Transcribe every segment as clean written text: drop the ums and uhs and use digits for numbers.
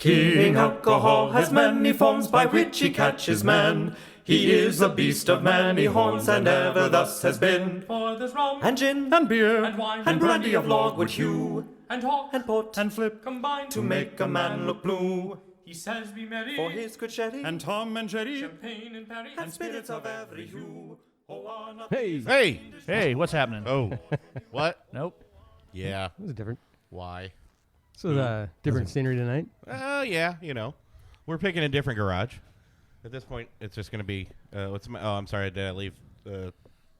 King Alcohol has many forms by which he catches man. He is a beast of many horns, and ever thus has been. For there's rum, and gin, and beer, and wine, and brandy of logwood hue, and hock, and port, and flip, combined to make a man look blue. He says be merry, For his good sherry, and Tom and Jerry, champagne and perry, and spirits of every hue. Hey, what's happening? Oh, what? Nope. Yeah. This is different. Why? So different scenery tonight. Yeah, you know. We're picking a different garage. At this point, it's just going to be, I'm sorry, did I leave the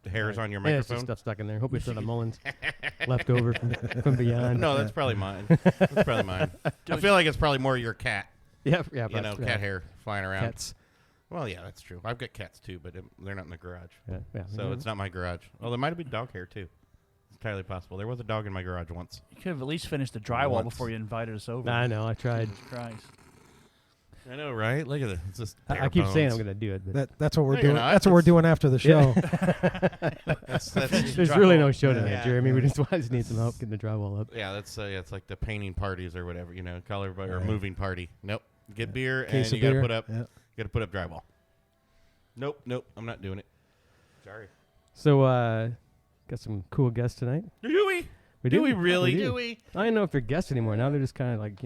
hairs on your Yeah, it's microphone? just stuff stuck in there. Hope it's not a Mullins left over from beyond. No, that's probably mine. That's probably mine. I feel like it's probably more your cat. Yeah, You know, cat hair flying around. Cats. Well, yeah, that's true. I've got cats, too, but they're not in the garage. Yeah. So it's not my garage. Well, there might have been dog hair, too. It's entirely possible. There was a dog in my garage once. You could have at least finished the drywall before you invited us over. I know. I tried. Christ. I know, right? Look at it. It's just I keep saying I'm going to do it. But that's what we're No, doing. you're not. That's what we're doing after the show. That's there's really no show tonight, Yeah. Jeremy. We just need some help getting the drywall up. yeah, that's it's like the painting parties or whatever, you know, call everybody or moving party. Nope. Get beer Case and of you beer. you gotta put up drywall. Nope, I'm not doing it. Sorry. So, got some cool guests tonight. Do we? We Do we do. really? We Do we? I don't know if they're guests anymore. Now they're just kind of like,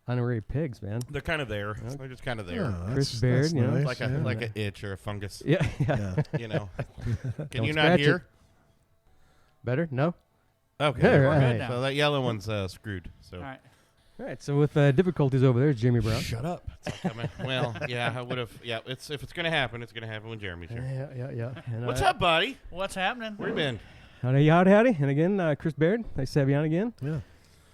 honorary pigs, man. They're kind of there. They're just kind of there. Oh, Chris that's Baird, you know, nice. Like a itch or a fungus. Yeah. You know. Can Don't you not scratch hear? it. Better? No? Okay. All we're right. good now. So that yellow one's screwed. So. All right. All right, so with difficulties over there, Jimmy Brown. Shut up. Well, yeah, I would have. Yeah, if it's gonna happen, it's gonna happen when Jeremy's here. Yeah. And, What's up, buddy? What's happening? Where you been? Howdy. And again, Chris Baird. Nice to have you on again. Yeah.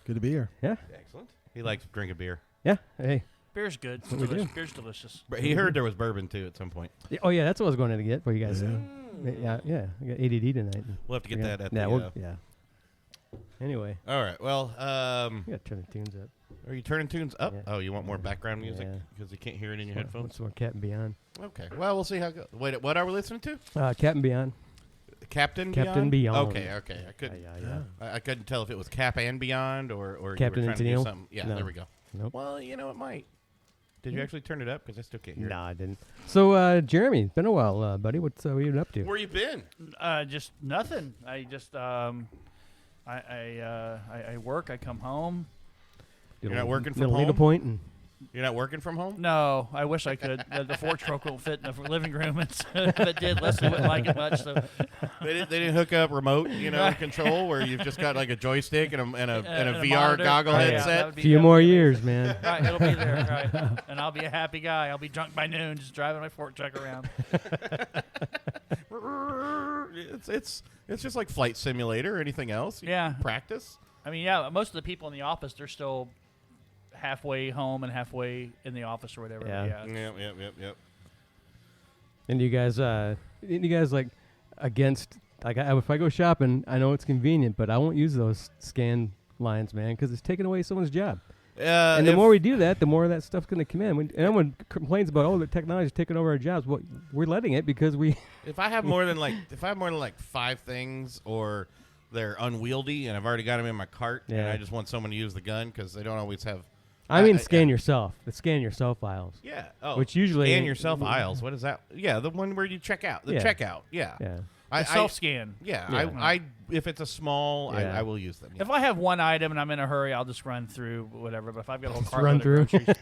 Good to be here. Yeah. Excellent. He likes drinking beer. Yeah. Hey. Beer's good. What we do. Beer's delicious. But he heard there was bourbon too at some point. Yeah, oh, yeah, that's what I was going to get for you guys. Yeah. Yeah. I got ADD tonight. We'll have to get that at Yeah. Anyway. All right. Well, We got to turn the tunes up. are you turning tunes up? Yeah. Oh, you want more background music Yeah. because you can't hear it in your headphones? Some more Captain Beyond. Okay. Well, we'll see how it goes. Wait, what are we listening to? Captain Beyond. Captain Beyond. Okay. I couldn't. Yeah. I couldn't tell if it was Cap and Beyond or Captain you were and trying to do Tennille? something. Yeah. No. There we go. Nope. Well, you know it might. Did you actually turn it up? Because I still can't hear. Nah, I didn't. So, Jeremy, it's been a while, buddy. What you been up to? Where you been? Just nothing. I just I work. I come home. You're not working from Little needle home? point and You're not working from home? No, I wish I could. The fork truck won't fit in the living room. If it did, Leslie wouldn't like it much. So They didn't hook up remote, control where you've just got like a joystick and a VR monitor. goggle Right, headset. that would be- few more years, man. Right, it'll be there, right? And I'll be a happy guy. I'll be drunk by noon, just driving my fork truck around. It's just like flight simulator or anything else. You Yeah. practice. I mean, yeah, most of the people in the office, they're still halfway home and halfway in the office or whatever. Yeah. Yep. And you guys like against like if I go shopping, I know it's convenient, but I won't use those scan lines, man, because it's taking away someone's job. And the more we do that, the more of that stuff's going to come in. When everyone complains about the technology's taking over our jobs, well, we're letting it because we. If I have more than like 5 things or they're unwieldy and I've already got them in my cart and Yeah. I just want someone to use the gun because they don't always have. I mean, scan yourself. The scan yourself files. Yeah. Oh. Which usually scan yourself aisles. What is that? Yeah, the one where you check out. The Yeah. checkout. Yeah. Yeah. Self-scan. Yeah. Yeah. I if it's a small, Yeah. I will use them. If I have one item and I'm in a hurry, I'll just run through whatever. But if I've got a whole cart run of through. groceries,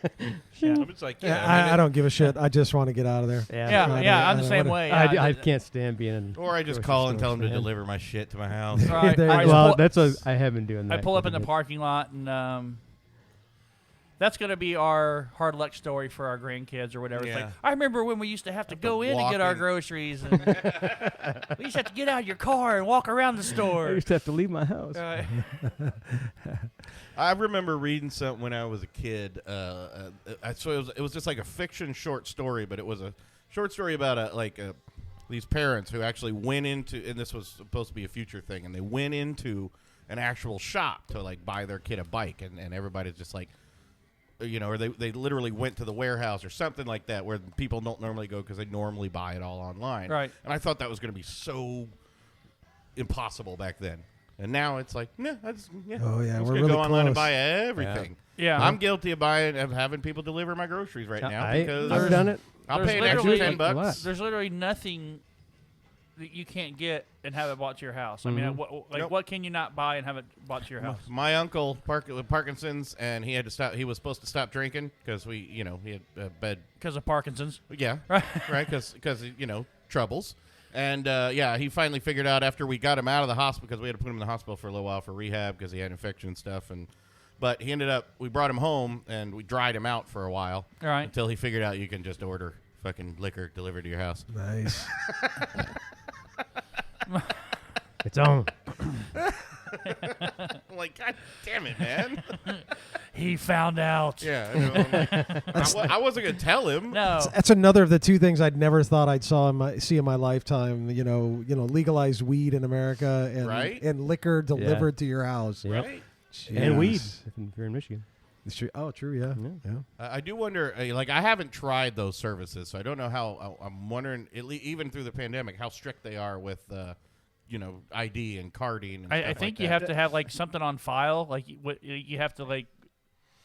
yeah. It's like I don't give a shit. I just want to get out of there. Yeah, I'm the same way. I can't stand being in. Or I just grocery call and tell stores, them to man. deliver my shit to my house. Right. There you I go. Well, pull- that's what I have been doing. I That pull up in quite a the bit. parking lot, and that's going to be our hard luck story for our grandkids or whatever. It's Yeah. like, I remember when we used to have to go in to get our walk in. groceries. And we used to have to get out of your car and walk around the I store. used to have to leave my house. I remember reading something when I was a kid. So it was just like a fiction short story, but it was a short story about these parents who actually went into, and this was supposed to be a future thing, and they went into an actual shop to like buy their kid a bike, and everybody's just like, or they literally went to the warehouse or something like that where people don't normally go because they normally buy it all online. Right. And I thought that was going to be so impossible back then. And now it's like, nah, I just, yeah. Oh, yeah, I'm just we're gonna really go online and close. buy everything. Yeah. I'm guilty of having people deliver my groceries right now because I've done it. I'll There's pay an extra literally- $10. There's literally nothing that you can't get and have it bought to your house. I mean, Nope. what can you not buy and have it bought to your house? My uncle with Parkinson's, and he had to stop. He was supposed to stop drinking because he had bed. Because of Parkinson's. Yeah, right. Because troubles. And he finally figured out after we got him out of the hospital, because we had to put him in the hospital for a little while for rehab because he had infection and stuff. But he ended up, we brought him home and we dried him out for a while. All right. Until he figured out you can just order fucking liquor delivered to your house. Nice. It's on. I'm like, God damn it, man. He found out. Yeah. I know, I'm like, I wasn't going to tell him. No. That's another of the two things I'd never thought I'd see in my lifetime. You know, legalized weed in America and Right? and liquor delivered to your house. Yep. Right? And weed Jeez. if you're in Michigan. It's true. Oh, true. Yeah. Yeah. I do wonder, I haven't tried those services, so I don't know how. I'm wondering, even through the pandemic, how strict they are with, ID and carding. And I stuff think like you that. have to have like something on file, like you have to like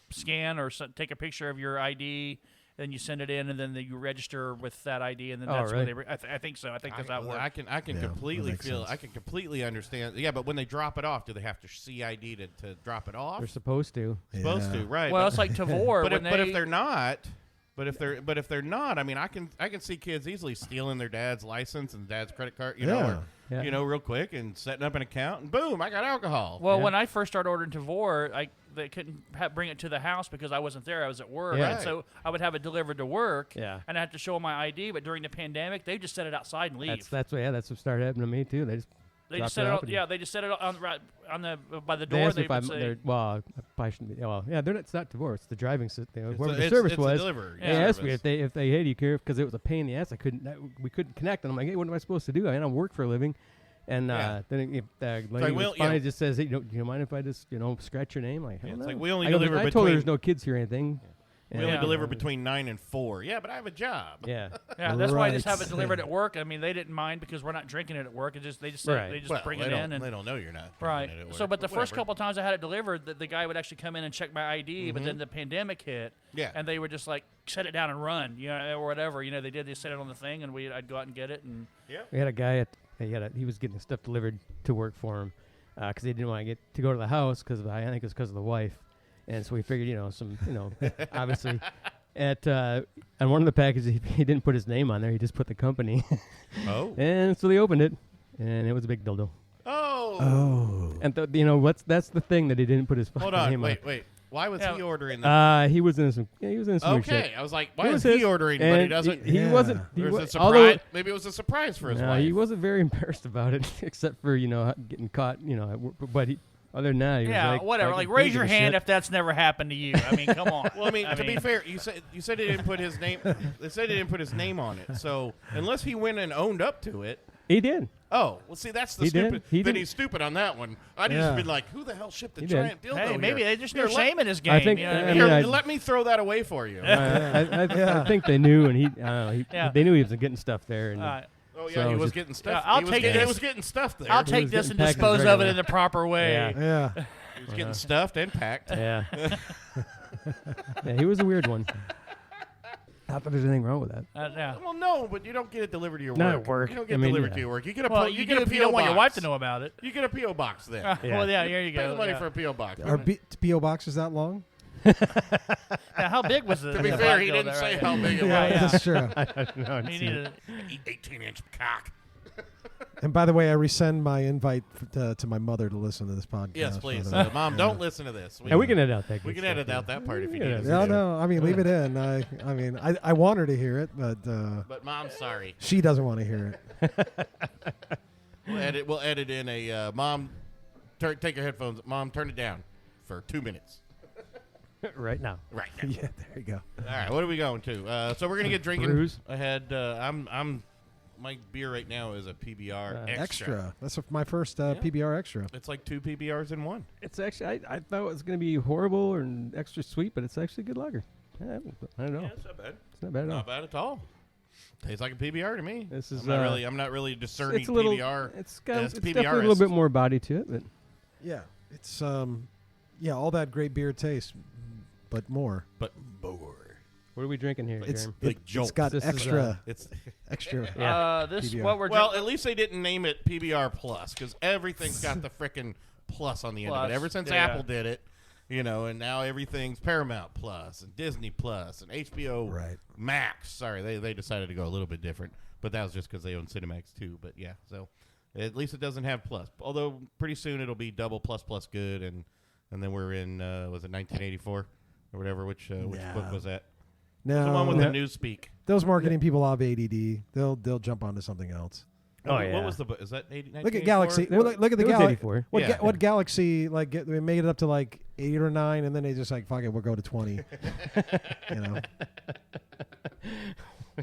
scan or take a picture of your ID, then you send it in, and then you register with that ID, and then that's really? when I think so. I think that's how it works. I can Yeah, completely that makes feel. sense. I can completely understand. Yeah, but when they drop it off, do they have to see ID to drop it off? They're supposed to. Supposed Yeah. to, right? Well, but, it's like Tavour. but when if they're not. But if they're not, I mean, I can see kids easily stealing their dad's license and dad's credit card, Yeah. real quick, and setting up an account, and boom, I got alcohol. Well, Yeah. when I first started ordering Tavour, they couldn't bring it to the house because I wasn't there. I was at work. Yeah. And Right. so I would have it delivered to work, Yeah. and I had to show them my ID. But during the pandemic, they just set it outside and leave. That's what started happening to me too. They just They dropped just set it it. off Out, and- yeah, they just set it on the by the They door. asked me They if I'm would say, they're, well, I probably shouldn't be. Well, yeah, it's not divorce. It's the driving system. Whoever the it's service a was. delivery They asked me service. if they hey, do you care? Because it was a pain in the ass. We couldn't connect. And I'm like, hey, what am I supposed to do? I work for a living. And Yeah. then the lady we'll- finally just says, hey, do you mind if I just scratch your name? Like, I Yeah, don't it's like know. we only I go, deliver I told her between- there's no kids here or anything. We And, only Yeah. deliver between 9 and 4. Yeah, but I have a job. Yeah. yeah, that's why I just Right. have it delivered at work. I mean, they didn't mind because we're not drinking it at work. They just Right. they just Well, bring they it don't, in and they don't know you're not. right. drinking it at So, work, but the first whatever. couple times I had it delivered, the guy would actually come in and check my ID. But then the pandemic hit, Yeah. and they would just like set it down and run, or whatever. They did. They set it on the thing, and I'd go out and get it. And We had a guy he was getting stuff delivered to work for him because he didn't want to go to the house I think it's because of the wife, and so we figured obviously on one of the packages he didn't put his name on there, he just put the company. Oh. And so they opened it, and it was a big dildo. Oh. Oh. And that's the thing that he didn't put his fucking Hold on. name Wait. Why was Yeah. he ordering that? he was in some weird Okay. shit. I was like, It why was is he his, ordering, but he and doesn't? He Yeah. wasn't. He Or was wa- it a surprise? although- Maybe it was a surprise for his No, wife. he wasn't very embarrassed about it, except for getting caught. But other than that, he was like, whatever. I Like, couldn't raise give your a hand shit. if that's never happened to you. I mean, come on. Well, I mean, to be fair, you said he didn't put his name. They said he didn't put his name on it. So unless he went and owned up to it. He did. Oh, well, see, that's the He did. stupid. He then did. he's stupid on that one. I'd Yeah. just been like, who the hell shipped the He did. giant dildo Hey, maybe here? they just Here, know shame in his game. I think- you know what I I mean? mean, Here, I- let me throw that away for you. I think they knew, and I don't know. Yeah. They knew he was getting stuff there. And Oh yeah, So he was just- getting stuff. Yeah, I'll he was take getting, this. He was getting stuff there. I'll He take was this getting and packaged dispose of it regular. in the proper way. Yeah. Yeah. He was getting stuffed and packed. yeah, yeah, he was a weird one. Not that there's anything wrong with that. Yeah. Well, no, but you don't get it delivered to your Not work. at work. You don't I get mean, delivered yeah. to your work. You get a Well, you you get do a if you PO don't want your box. wife to know about it. You get a PO box then. Well, yeah, here you Pay go. the money yeah. for a PO box. Are P.O. boxes that long? Yeah, how big was it? To be fair, he didn't say how big it was. Yeah. That's true. No, He needed 18-inch cock. And by the way, I resend my invite to my mother to listen to this podcast. Yes, please. So- Mom, don't listen to this. And we can edit out that. We good can stuff, edit yeah. out that part if you Yeah, need. No, us to. no. I mean, leave it in. I want her to hear it, but But Mom's sorry. she doesn't want to hear it. We'll edit in a mom. Take your headphones. Mom, turn it down for 2 minutes. right now. Right. Now. Yeah, there you go. All right. What are we going to? So we're gonna get drinking Brews. ahead. My beer right now is a PBR extra. Extra. That's my first PBR extra. It's like 2 PBRs in one. It's actually I thought it was going to be horrible and extra sweet, but it's actually a good lager. I don't know. Yeah, it's not bad. It's not bad at all. Not bad at all. Tastes like a PBR to me. This is I'm not really discerning it's a little. PBR. It's got It's it's PBR definitely a little bit more body to it, but Yeah, it's all that great beer taste, but more. But more. What are we drinking here, It's Jeremy? Big it's jolt. got This is, extra It's extra. Yeah. This PBR. what we're well, at least they didn't name it PBR Plus because everything's got the frickin' plus on the end of Plus, it. Ever since yeah. Apple did it, and now everything's Paramount Plus and Disney Plus and HBO Right. Max. Sorry, they decided to go a little bit different, but that was just because they own Cinemax too. But yeah, so at least it doesn't have plus. Although pretty soon it'll be double plus good, and then we're in was it 1984 or whatever? Which book was that? No, The one with the newspeak. those marketing people have ADD. They'll jump onto something else. Oh, What yeah. was the book? Is that 80, Look at 1984? Galaxy. Well, look at the It was Galaxy. 84. Yeah. What Galaxy they made it up to like 8 or 9, and then they just like fuck it, we'll go to 20.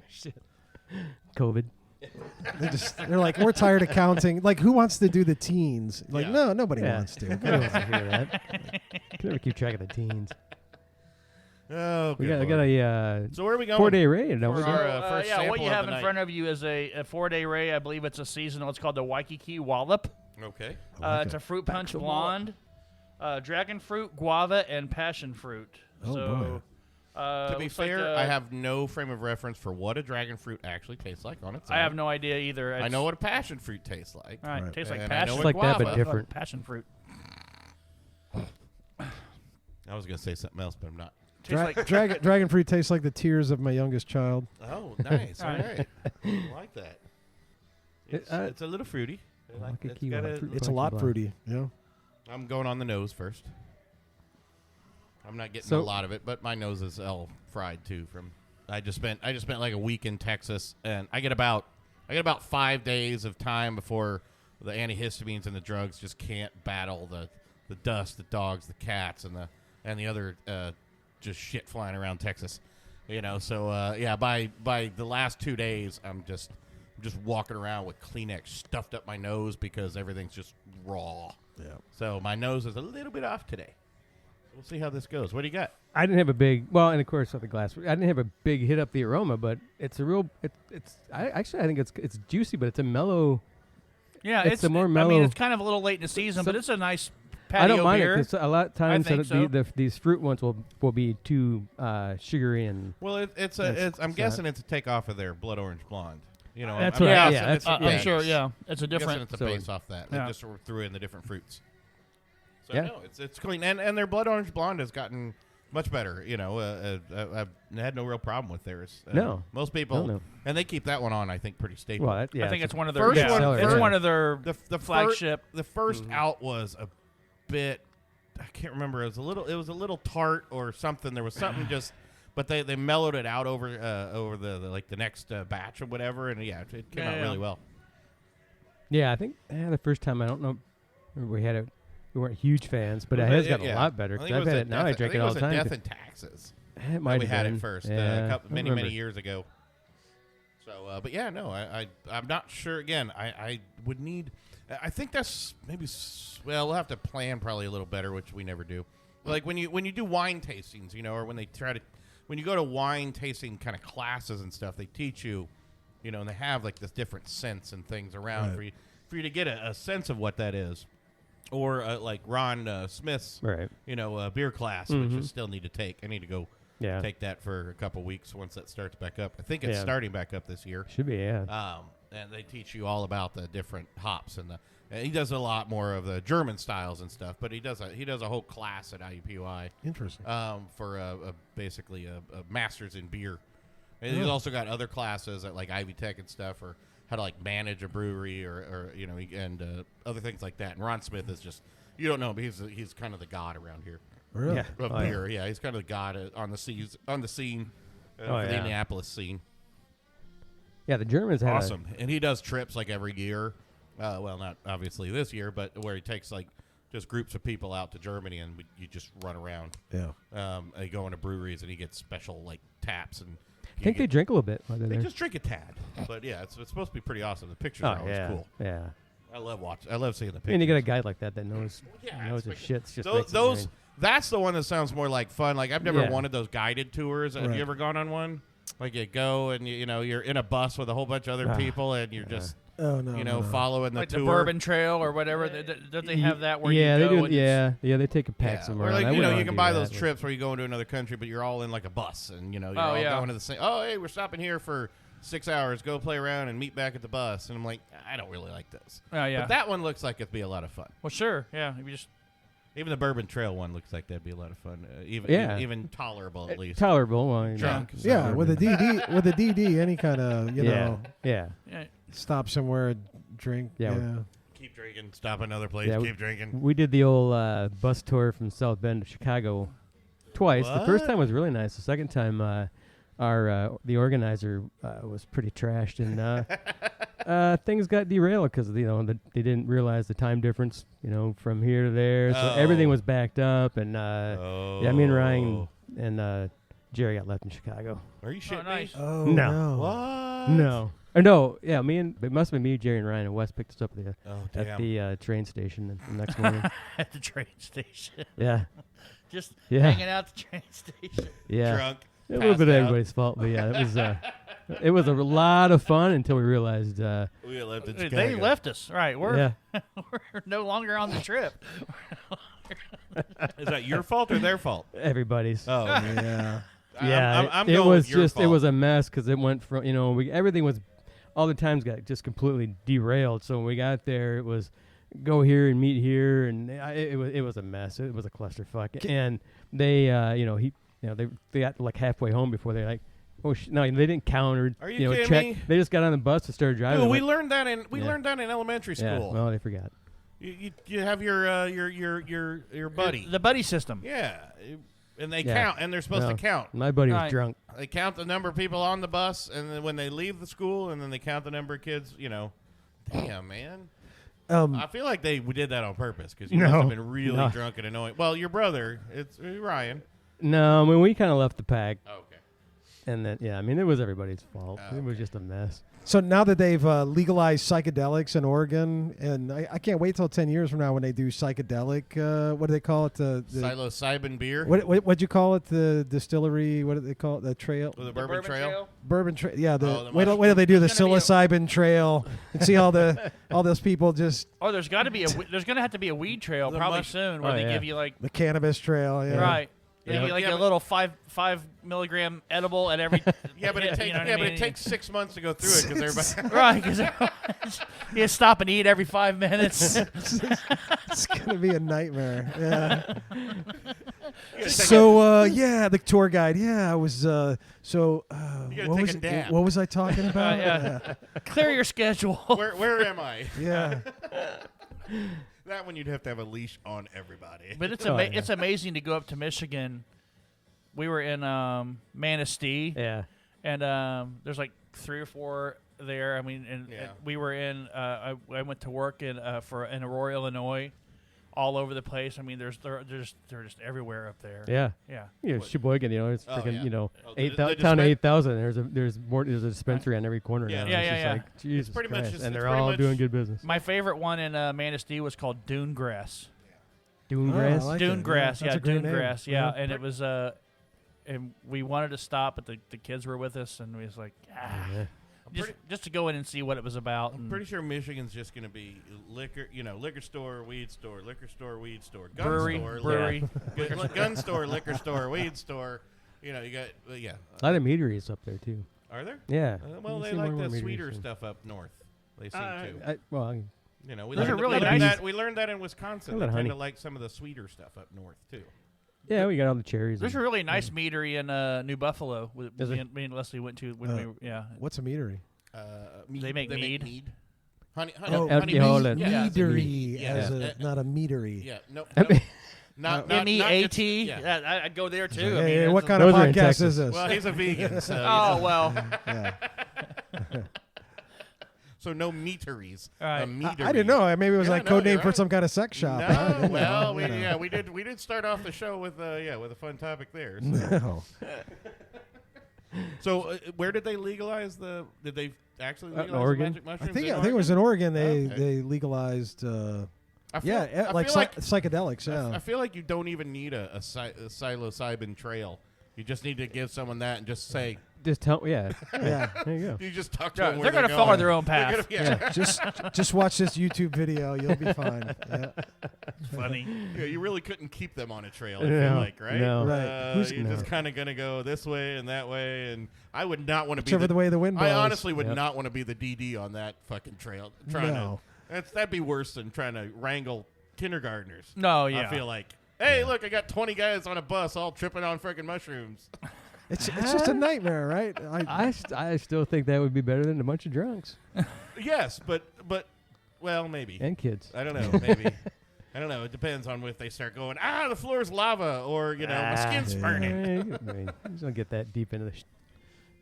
Shit. COVID. They're like, we're tired of counting. Like, who wants to do the teens? Like, Yeah. no, nobody Yeah. wants to. Nobody wants to hear that. Can never keep track of the teens. Oh, We good got Lord. a So where are we going? 4-day raid. Don't we? For our, first yeah, what sample you of have the in night. front of you is a 4-day Ray. I believe it's a seasonal. It's called the Waikiki Wallop. Okay. It's a fruit punch blonde, dragon fruit, guava, and passion fruit. Oh, so, To be looks like fair, I have no frame of reference for what a dragon fruit actually tastes like on its own. I have no idea either. I know what a passion fruit tastes like. All right, Right. tastes like And I know passion. what like that, but guava. different. Passion fruit. I was going to say something else, but I'm not. Tastes like Dragon fruit tastes like the tears of my youngest child. Oh, nice. All All right. I like that. It's a little fruity. Waikiki got Wallop. It's a lot Blonde. fruity. Yeah. I'm going on the nose first. I'm not getting So- a lot of it, but my nose is all fried too. I just spent like a week in Texas, and I get about 5 days of time before the antihistamines and the drugs just can't battle the dust, the dogs, the cats, and the other just shit flying around Texas. So yeah, by the last 2 days, I'm just walking around with Kleenex stuffed up my nose because everything's just raw. Yeah. So my nose is a little bit off today. We'll see how this goes. What do you got? I didn't have a big, and of course, with the glass. I didn't have a big hit up the aroma, but it's a real. I think it's juicy, but it's a mellow. yeah, It's a more I mean, mellow- it's kind of a little late in the season, but it's a nice patio I don't mind beer. it because a lot of times think so. these fruit ones will be too sugary and. Well, I'm guessing it's a takeoff of their blood orange blonde. That's I'm what I- guessing yeah, it's that's- a I'm base. sure. Yeah, it's a I'm guessing different. it's a So- base off that. They Yeah. just threw in the different fruits. So Yeah. no, it's clean, and their blood orange blonde has gotten much better. I've had no real problem with theirs. No. Most people, No. and they keep that one on. I think pretty stable. Well, I think it's one of their. First yeah, one- it's first- one of their the flagship. The first out was a bit. I can't remember. It was a little tart or something. There was something just. But they mellowed it out over the next batch or whatever, and yeah, it came out really well. Yeah, I think the first time I don't know we weren't huge fans, but it has gotten a lot better. I 'Cause think I've was had a it now. I Death- drink think it all was the a time. Death and Taxes. It might We have had been. it first Yeah, I many remember. years ago. So, but yeah, no, I'm not sure. Again, I would need. I think that's maybe. We'll have to plan probably a little better, which we never do. Like when you do wine tastings, or when you go to wine tasting kind of classes and stuff, they teach you, and they have like this different scents and things around Right. for you to get a sense of what that is. Or like Ron Smith's, Right. Beer class, which I still need to take. I need to go Yeah. take that for a couple weeks once that starts back up. I think it's Yeah. starting back up this year. Should be, yeah. And they teach you all about the different hops and he does a lot more of the German styles and stuff. But he does a whole class at IUPUI Interesting. for basically a master's in beer. And he's also got other classes at like Ivy Tech and stuff, or how to like manage a brewery or and other things like that. And Ron Smith is just, you don't know, but he's kind of the god around here Really? Yeah. of Oh, yeah. beer. Yeah, he's kind of the god on the scene Oh, for the yeah. Indianapolis scene. Yeah, the Germans had Awesome. And he does trips like every year. Well, not obviously this year, but where he takes like just groups of people out to Germany and you just run around. Yeah. They go into breweries and he gets special like taps and. I think they drink a little bit while they're They there. just drink a tad, but yeah, it's supposed to be pretty awesome. The pictures Oh, are always yeah. cool. Yeah. I love seeing the pictures. And you get a guy like that knows, Yeah, knows it's his shit's just those, makes it those rain. that's the one that sounds more like fun. Like I've never Yeah. wanted those guided tours. Have Right. you ever gone on one? Like you go and you're in a bus with a whole bunch of other Ah, people and you're yeah. just Oh no. You know, no. following the like tour. the Bourbon Trail or whatever. Don't they have that where yeah, you they go? do. and it's- Yeah, they take a pack Yeah, somewhere. or like, I you wouldn't know, wanna you can do buy that, those but- trips where you go into another country, but you're all in like a bus, and you know, you're Oh, all yeah. going to the same. Oh, hey, we're stopping here for 6 hours. Go play around and meet back at the bus. And I'm like, I don't really like this. Oh yeah. But that one looks like it'd be a lot of fun. well, sure. Yeah. You just Even the Bourbon Trail one looks like that'd be a lot of fun. Yeah. Even tolerable at least. Tolerable. Well, you know, Drunk. it's Yeah, not with a bourbon. DD, with a DD, any kind of Yeah. Yeah. yeah. stop somewhere, drink. Yeah, Yeah. Keep drinking. Stop another place. Yeah, keep drinking. We did the old bus tour from South Bend to Chicago twice. The first What? time was really nice. The second time, the organizer was pretty trashed, and things got derailed because they didn't realize the time difference. From here to there, so everything Oh. was backed up, and yeah, me and Ryan and Jerry got left in Chicago. Are you shitting nice. me? Oh No. no. What? No, or no, yeah, it must have been me, Jerry, and Ryan, and Wes picked us up Oh, at damn. the train station the next morning. At the train station. Yeah, Just Yeah. hanging out at the train station. yeah. Drunk. A little bit of passed out. everybody's fault, but yeah, it was a lot of fun until we realized, We got left in Chicago. They left us. Right. We're yeah, we're no longer on the trip. Is that your fault or their fault? everybody's. Oh, Yeah. Yeah, I'm it going was with your just it fault. was a mess because it went from everything was all the times got just completely derailed. So when we got there, it was go here and meet here, and it was a mess. It was a clusterfuck. And they they got like halfway home before they're like, oh no, they didn't count or Are you kidding check. me? They just got on the bus and started driving. Dude, I'm we like, learned that Yeah. learned that in elementary yeah, school. well, they forgot. You have your buddy. The buddy system. Yeah, and they Yeah. count, and they're supposed No. to count. My buddy was Right. drunk. They count the number of people on the bus, and then when they leave the school, and then they count the number of kids. Damn, man. I feel like we did that on purpose because you must No. have been really No. drunk and annoying. Well, your brother, it's Ryan. No, I mean we kind of left the pack, Okay. and then it was everybody's fault. Oh, It was just a mess. So now that they've legalized psychedelics in Oregon, and I can't wait till 10 years from now when they do psychedelic. What do they call it? The Psilocybin beer. what'd you call it? The distillery? What do they call it? The trail? With the Bourbon Trail. Bourbon Trail. Yeah. the Wait till they do the There's gonna be a- psilocybin trail and see all those people just Oh, there's got to be there's going to have to be a weed trail The probably mush- soon where Oh, they yeah. give you like the cannabis trail. Yeah. right. They Yeah. give you like Yeah, a but- little 5 milligram edible at every. Yeah, but it takes you know what I mean? it takes 6 months to go through it because everybody. Right, because you stop and eat every 5 minutes. It's gonna be a nightmare. Yeah. take So yeah, the tour guide. Yeah, I was. So gotta what take was a dab. what was I talking about? Yeah. Clear your schedule. Where am I? Yeah. That one you'd have to have a leash on everybody. But it's Oh, yeah. it's amazing to go up to Michigan. We were in Manistee, Yeah. and there's like 3 or 4 there. I mean, and Yeah. we were in. I went to work in Aurora, Illinois, all over the place. I mean, they're just everywhere up there. Yeah. Yeah. Sheboygan, it's Oh, freaking, yeah. Oh, the 8,000 town of dispen- 8,000. There's a dispensary on every corner Yeah. now. Yeah, It's yeah, just yeah. like, Jesus pretty much Christ. just- and it's they're pretty all much- doing good business. My favorite one in Manistee was called Dunegrass. Dunegrass. I like it. Dunegrass, Yeah, yeah, that's a great name. Dunegrass, yeah. Yeah. And it was and we wanted to stop, but the kids were with us, and we was like, Yeah. just to go in and see what it was about. I'm and pretty sure Michigan's just going to be liquor, liquor store, weed store, liquor store, weed store, gun brewery, store, brewery. gun store, liquor store, weed store. You got yeah. A lot of meaderies up there, too. Are there? Yeah. Well, You they see more like and more the meaderies, sweeter so. stuff up north. They seem to. Well, We Those learned, are really we learned nice. that. We learned that in Wisconsin. A They lot of tend to honey. like some of the sweeter stuff up north too. yeah, we got all the cherries. There's a and- really nice meadery in New Buffalo. Is Me there? and Leslie went to when we yeah. What's a meadery? They make mead. Honey, Oh, honey alcohol mead. and- Yeah. meadery, Yeah. as Yeah. not a meadery. Yeah. No. I mean- Not MEAT. Yeah. I'd go there too. Hey, I mean, hey, what that's kind of Those are in podcast Texas. is this? Well, he's a vegan, so Oh well. Yeah. so no meateries. Right. A meadery. I didn't know. Maybe it was Yeah, like no, code name you're for right. some kind of sex shop. I No, didn't well, know, we did start off the show with with a fun topic there. So, No. so where did they legalize the? Did they actually in legalize the Oregon. magic I mushrooms? think in it was in Oregon. They Okay. they legalized. I feel, Yeah, I like feel like psychedelics. Yeah. I feel like you don't even need a psilocybin trail You just need to give someone that and just say. Just tell, yeah. Yeah. There you go. You just talk to Yeah, them where they're they're gonna follow going. their own They're path. gonna- Yeah, just watch this YouTube video. You'll be fine. Yeah. Funny. Yeah, you really couldn't keep them on a trail, I feel No, like, right? no. Right. You're no. just kind of going to go this way and that way, and I would not want to be Whichever the way the wind blows. I honestly would Yep. not want to be the DD on that fucking trail. No. That'd be worse than trying to wrangle kindergartners. No, yeah. I feel like, hey, look, I got 20 guys on a bus all tripping on freaking mushrooms. It's just a nightmare, right? I still think that would be better than a bunch of drunks Yes, but well, maybe. and kids. I don't know, maybe. I don't know. It depends on if they start going, the floor's lava, or, my skin's burning. I mean, you just don't get that deep into the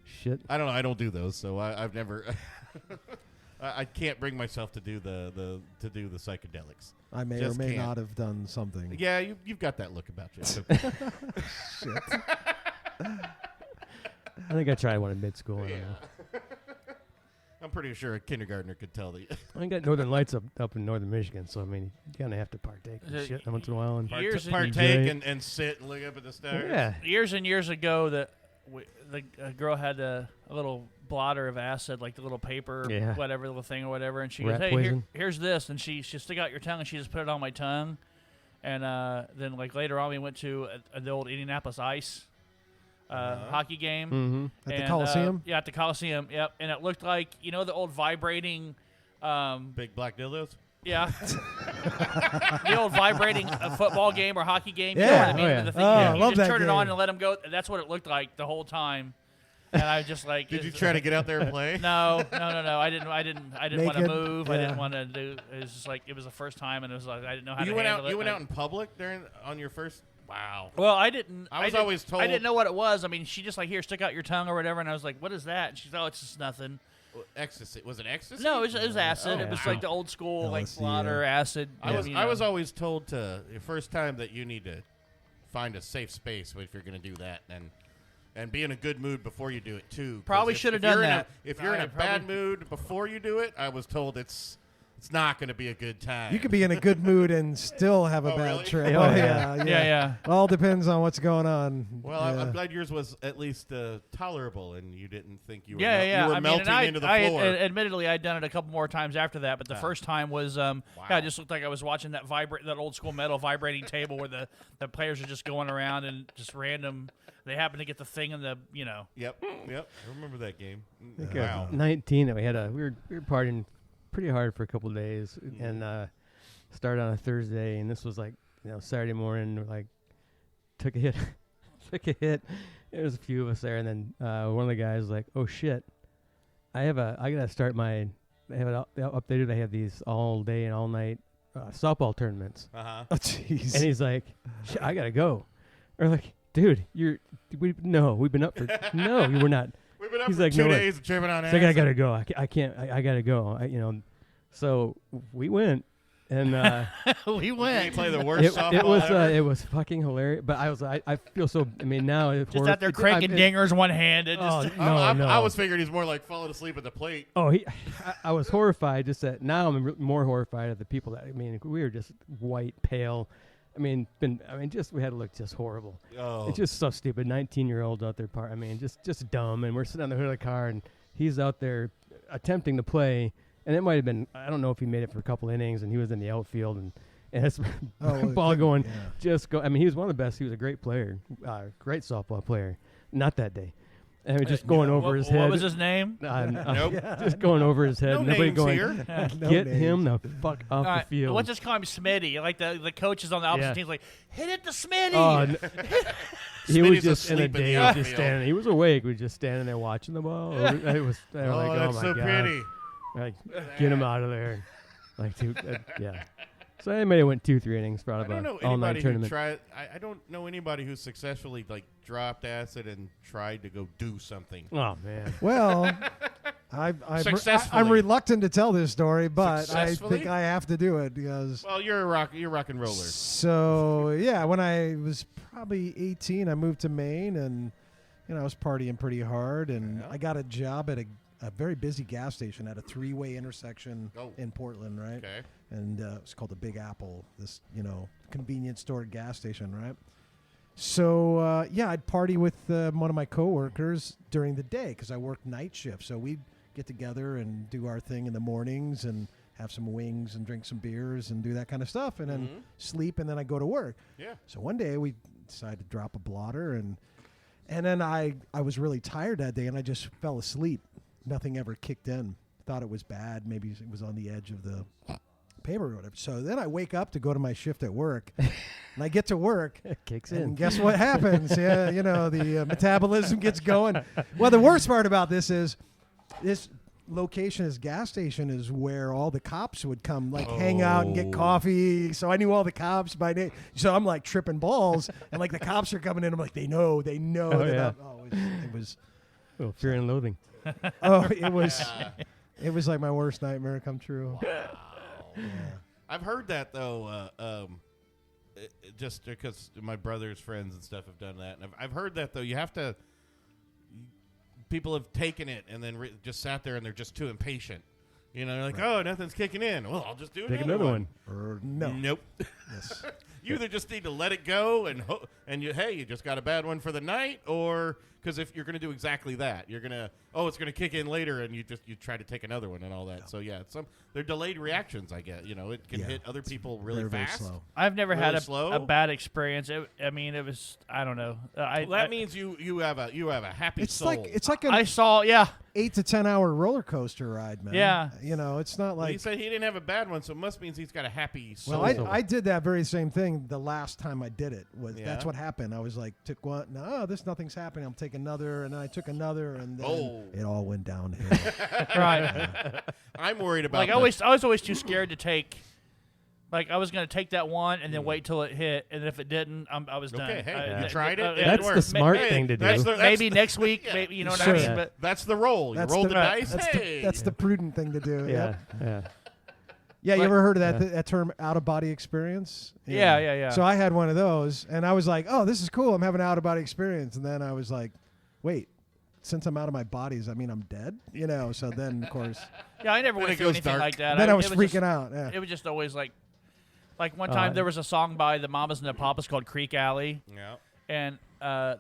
shit. I don't know. I don't do those, so I've never. I can't bring myself to do the psychedelics. I may Just or may can't. not have done something. Yeah, you've got that look about you. It's okay. Shit. I think I tried one in mid school. Yeah. I'm pretty sure a kindergartner could tell the. I got Northern Lights up in northern Michigan, so I mean, you kind of have to partake in The- shit once in a while. And Years and partake enjoy it. and sit and look up at the stars. Yeah, Years and years ago, the girl had a little blotter of acid, like the little paper, Yeah. whatever, little thing or whatever, and she Rat goes, "Hey, poison. here's this," and she stick out your tongue, and she just put it on my tongue, and then like later on, we went to the old Indianapolis Ice hockey game. mm-hmm. At the And, Coliseum? yeah, at the Coliseum. Yep, and it looked like the old vibrating. Big black dildos. Yeah. The old vibrating football game or hockey game. Yeah. You know what I mean? Oh, yeah. The thing, Oh, you I love just that turn it on game. and let them go. That's what it looked like the whole time. And I was just like, Did you try to get out there and play? No. I didn't want to Naked? move. I Yeah. didn't want to do. It was just like it was the first time, and it was like I didn't know how You to went handle out. it. You went out in public on your first. Wow. Well, I didn't. I was didn't- always told- I didn't know what it was. I mean, she just like here, stick out your tongue or whatever, and I was like, "What is that?" And she's, "Oh, it's just nothing." Ecstasy. Was it ecstasy? No, it was acid. Oh, it was wow. like the old school, like LSD, blotter acid. I was always told the first time that you need to find a safe space if you're going to do that, and be in a good mood before you do it too. 'Cause Probably if- should have if you're done in that. If you're in I a bad probably- mood before you do it, I was told it's not going to be a good time. You could be in a good mood and still have a Oh, bad really? trip. Oh, Oh, yeah. yeah. It all depends on what's going on. Well, Yeah. I'm glad yours was at least tolerable, and you didn't think you were Yeah. you were I mean, melting and into the I floor. admittedly, I'd done it a couple more times after that, but the first time was, yeah, it just looked like I was watching that old school metal vibrating table where the players are just going around and just random. They happen to get the thing in the, Yep. I remember that game. I think Wow. 19 that we had we were partying pretty hard for a couple of days and started on a Thursday, and this was like Saturday morning. Like took a hit, There was a few of us there, and then one of the guys was like, "Oh shit, I gotta start my." They have it updated. They have these all day and all night softball tournaments, Uh-huh. Oh, jeez. and he's like, "I gotta go." Or like, dude, we've been up for no, you were not. We've been up He's for like, 2 "No way." days tripping on It's like, I acid. gotta go. I can't. I gotta go. So we went, and we You went. play the worst softball ever. it was fucking hilarious. But I feel so. I mean, now it's Just out there cranking dingers one handed. Oh Just, no, no. I was figuring he's more like falling asleep at the plate. Oh, I was horrified. Just that now I'm more horrified at the people that. I mean, we were just white, pale. I mean, just we had to look just horrible. Oh. It's just so stupid. 19-year-olds out there, just dumb. And we're sitting on the hood of the car, and he's out there attempting to play. And it might have been, I don't know if he made it for a couple innings, and he was in the outfield, and it's ball going, yeah. just go. I mean, he was one of the best. He was a great player, great softball player. Not that day. And we're just going over his head. What was his name? Nope. Just going over his head. No Nobody names going, here. No get names. him the fuck off All the right, field. let's just call him Smitty. Like the coaches on the opposite Yeah. team's like, hit it to Smitty. Oh, he Smitty's was just in a asleep in the daze, outfield. just standing. He was awake. We were just standing there watching the ball. It was they were Oh, like, that's my so God. pretty. Like, get him out of there. Like, dude, yeah. So I might have went 2-3 innings, I probably don't know all night anybody who tournament. tried. I don't know anybody who successfully dropped acid and tried to go do something. Oh man. Well, Successfully. I'm reluctant to tell this story, but I Successfully? think I have to do it because. Well, you're rock and roller. So yeah, when I was probably 18, I moved to Maine, and I was partying pretty hard, and Yeah. I got a job at a very busy gas station at a 3-way intersection Oh. in Portland, right? Okay. And it was called the Big Apple, this convenience store gas station, right? So yeah, I'd party with one of my coworkers during the day because I worked night shift. So we'd get together and do our thing in the mornings and have some wings and drink some beers and do that kind of stuff, and then sleep, and then I go to work. Yeah. So one day we decided to drop a blotter, and then I was really tired that day, and I just fell asleep. Nothing ever kicked in. Thought it was bad. Maybe it was on the edge of the paper or whatever. So then I wake up to go to my shift at work, and I get to work. It kicks and in. guess what happens? Yeah, the metabolism gets going. Well, the worst part about this is this location, this gas station, is where all the cops would come hang out and get coffee. So I knew all the cops by name. So I'm like tripping balls, and like the cops are coming in. I'm like, they know. Oh, that yeah. it was Oh, fear and loathing. it was like my worst nightmare come true. Yeah. I've heard that though, just because my brother's friends and stuff have done that, and I've heard that though. You have to. People have taken it and then just sat there and they're just too impatient. You know, they're like, oh, nothing's kicking in. Well, I'll just do Take another one. No. Nope. Yes. You either just need to let it go and you just got a bad one for the night, or because if you're going to do exactly that, you're going to it's going to kick in later, and you try to take another one and all that. So yeah, they're delayed reactions. I get it can hit other people really very fast. slow. I've never had slow. a bad experience. It was I don't know. That means you have a happy It's soul. it's like an I saw 8 to 10 hour roller coaster ride, man. Yeah. It's not Well, he like. said he didn't have a bad one, so it must means he's got a happy soul. Well, I did that very same thing the last time I did it. Yeah. That's what happened. I was like, took one. No, nothing's happening. I'll take another, and then I took another, and then it all went downhill. right. I'm worried about. Like I was always too scared to take. Like I was going to take that one and then wait till it hit, and if it didn't, I was done. Okay, hey, Yeah. you tried it. Yeah, It That's worked. the smart Hey, thing to do. Maybe next week, maybe you know what Sure. I mean. Yeah. But That's the roll. You rolled the dice. Hey, That's the prudent thing to do. Yeah. Yep. Yeah. Yeah, you But- ever heard of Yeah. that term, out of body experience? Yeah. So I had one of those, and I was like, "Oh, this is cool. I'm having an out of body experience." And then I was like, "Wait, since I'm out of my body, does that mean I'm dead?" So then, of course, yeah, I never Then went it through goes anything dark. like that. then I was it freaking just, out. Yeah. It was just always like one time there was a song by the Mamas and the Papas called Creek Alley, Yeah. and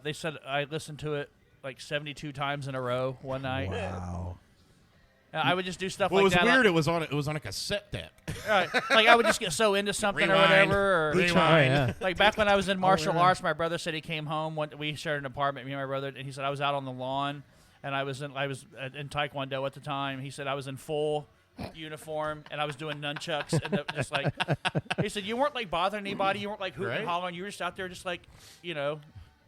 they said I listened to it like 72 times in a row one night. Wow. I would just do stuff Well, it like was that. weird. It was on a cassette deck. Right. Like I would just get so into something or Rewind. whatever. Or Oh, yeah. like back when I was in martial yeah. arts, my brother said he came home. We shared an apartment, me and my brother, and he said I was out on the lawn, and I was in Taekwondo at the time. He said I was in full uniform and I was doing nunchucks and just like he said you weren't like bothering anybody, you weren't like hooting Right. and hollering, you were just out there just like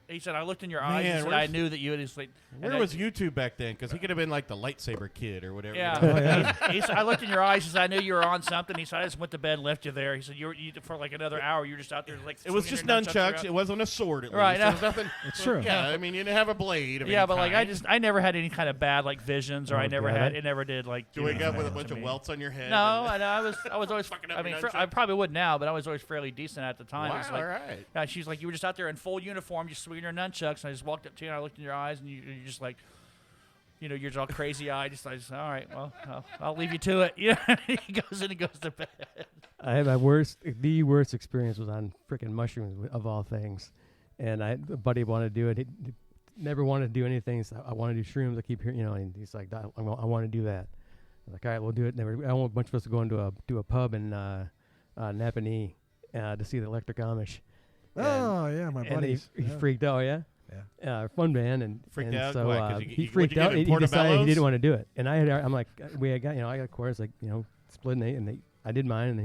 he said I looked in your eyes Man, and said I knew that you had just like Where was YouTube back then? Because he could have been like the lightsaber kid or whatever. yeah. He said, I looked in your eyes. He said, I knew you were on something. He said, I just went to bed and left you there. He said, you for like another hour, you were just out there like. It was just swinging your nunchucks. around. It wasn't a sword. At Right, least. no. There was nothing. It's true. Yeah, I mean, you didn't have a blade. Of Yeah, any but like kind. I never had any kind of bad like visions, or Oh, I never God. had it. Never did like. You wake up with a to bunch of me. welts on your head. No, and- I was always Fucking up I mean, your I nunchuck. probably would now, but I was always fairly decent at the time. Wow, It's like, all right. yeah, she's like, you were just out there in full uniform, just swinging your nunchucks, and I just walked up to you and I looked in your eyes, and you're just like, you're just all crazy eyed. Just like, all right, well, I'll leave you to it. He goes in and goes to bed. I had the worst experience was on freaking mushrooms of all things, and a buddy wanted to do it. He never wanted to do anything. So I want to do shrooms. I keep hearing, and he's like, I want to do that. I'm like, all right, we'll do it. I want a bunch of us to go into a pub in Napanee to see the Electric Amish. Oh yeah, my And buddies. he Yeah. freaked out. Yeah. Fun band, and Freaked and out? So Why? 'Cause he what'd freaked you get out. in He decided he Portobello's? didn't want to do it, and I'm like, I got a course, like split and I did mine, and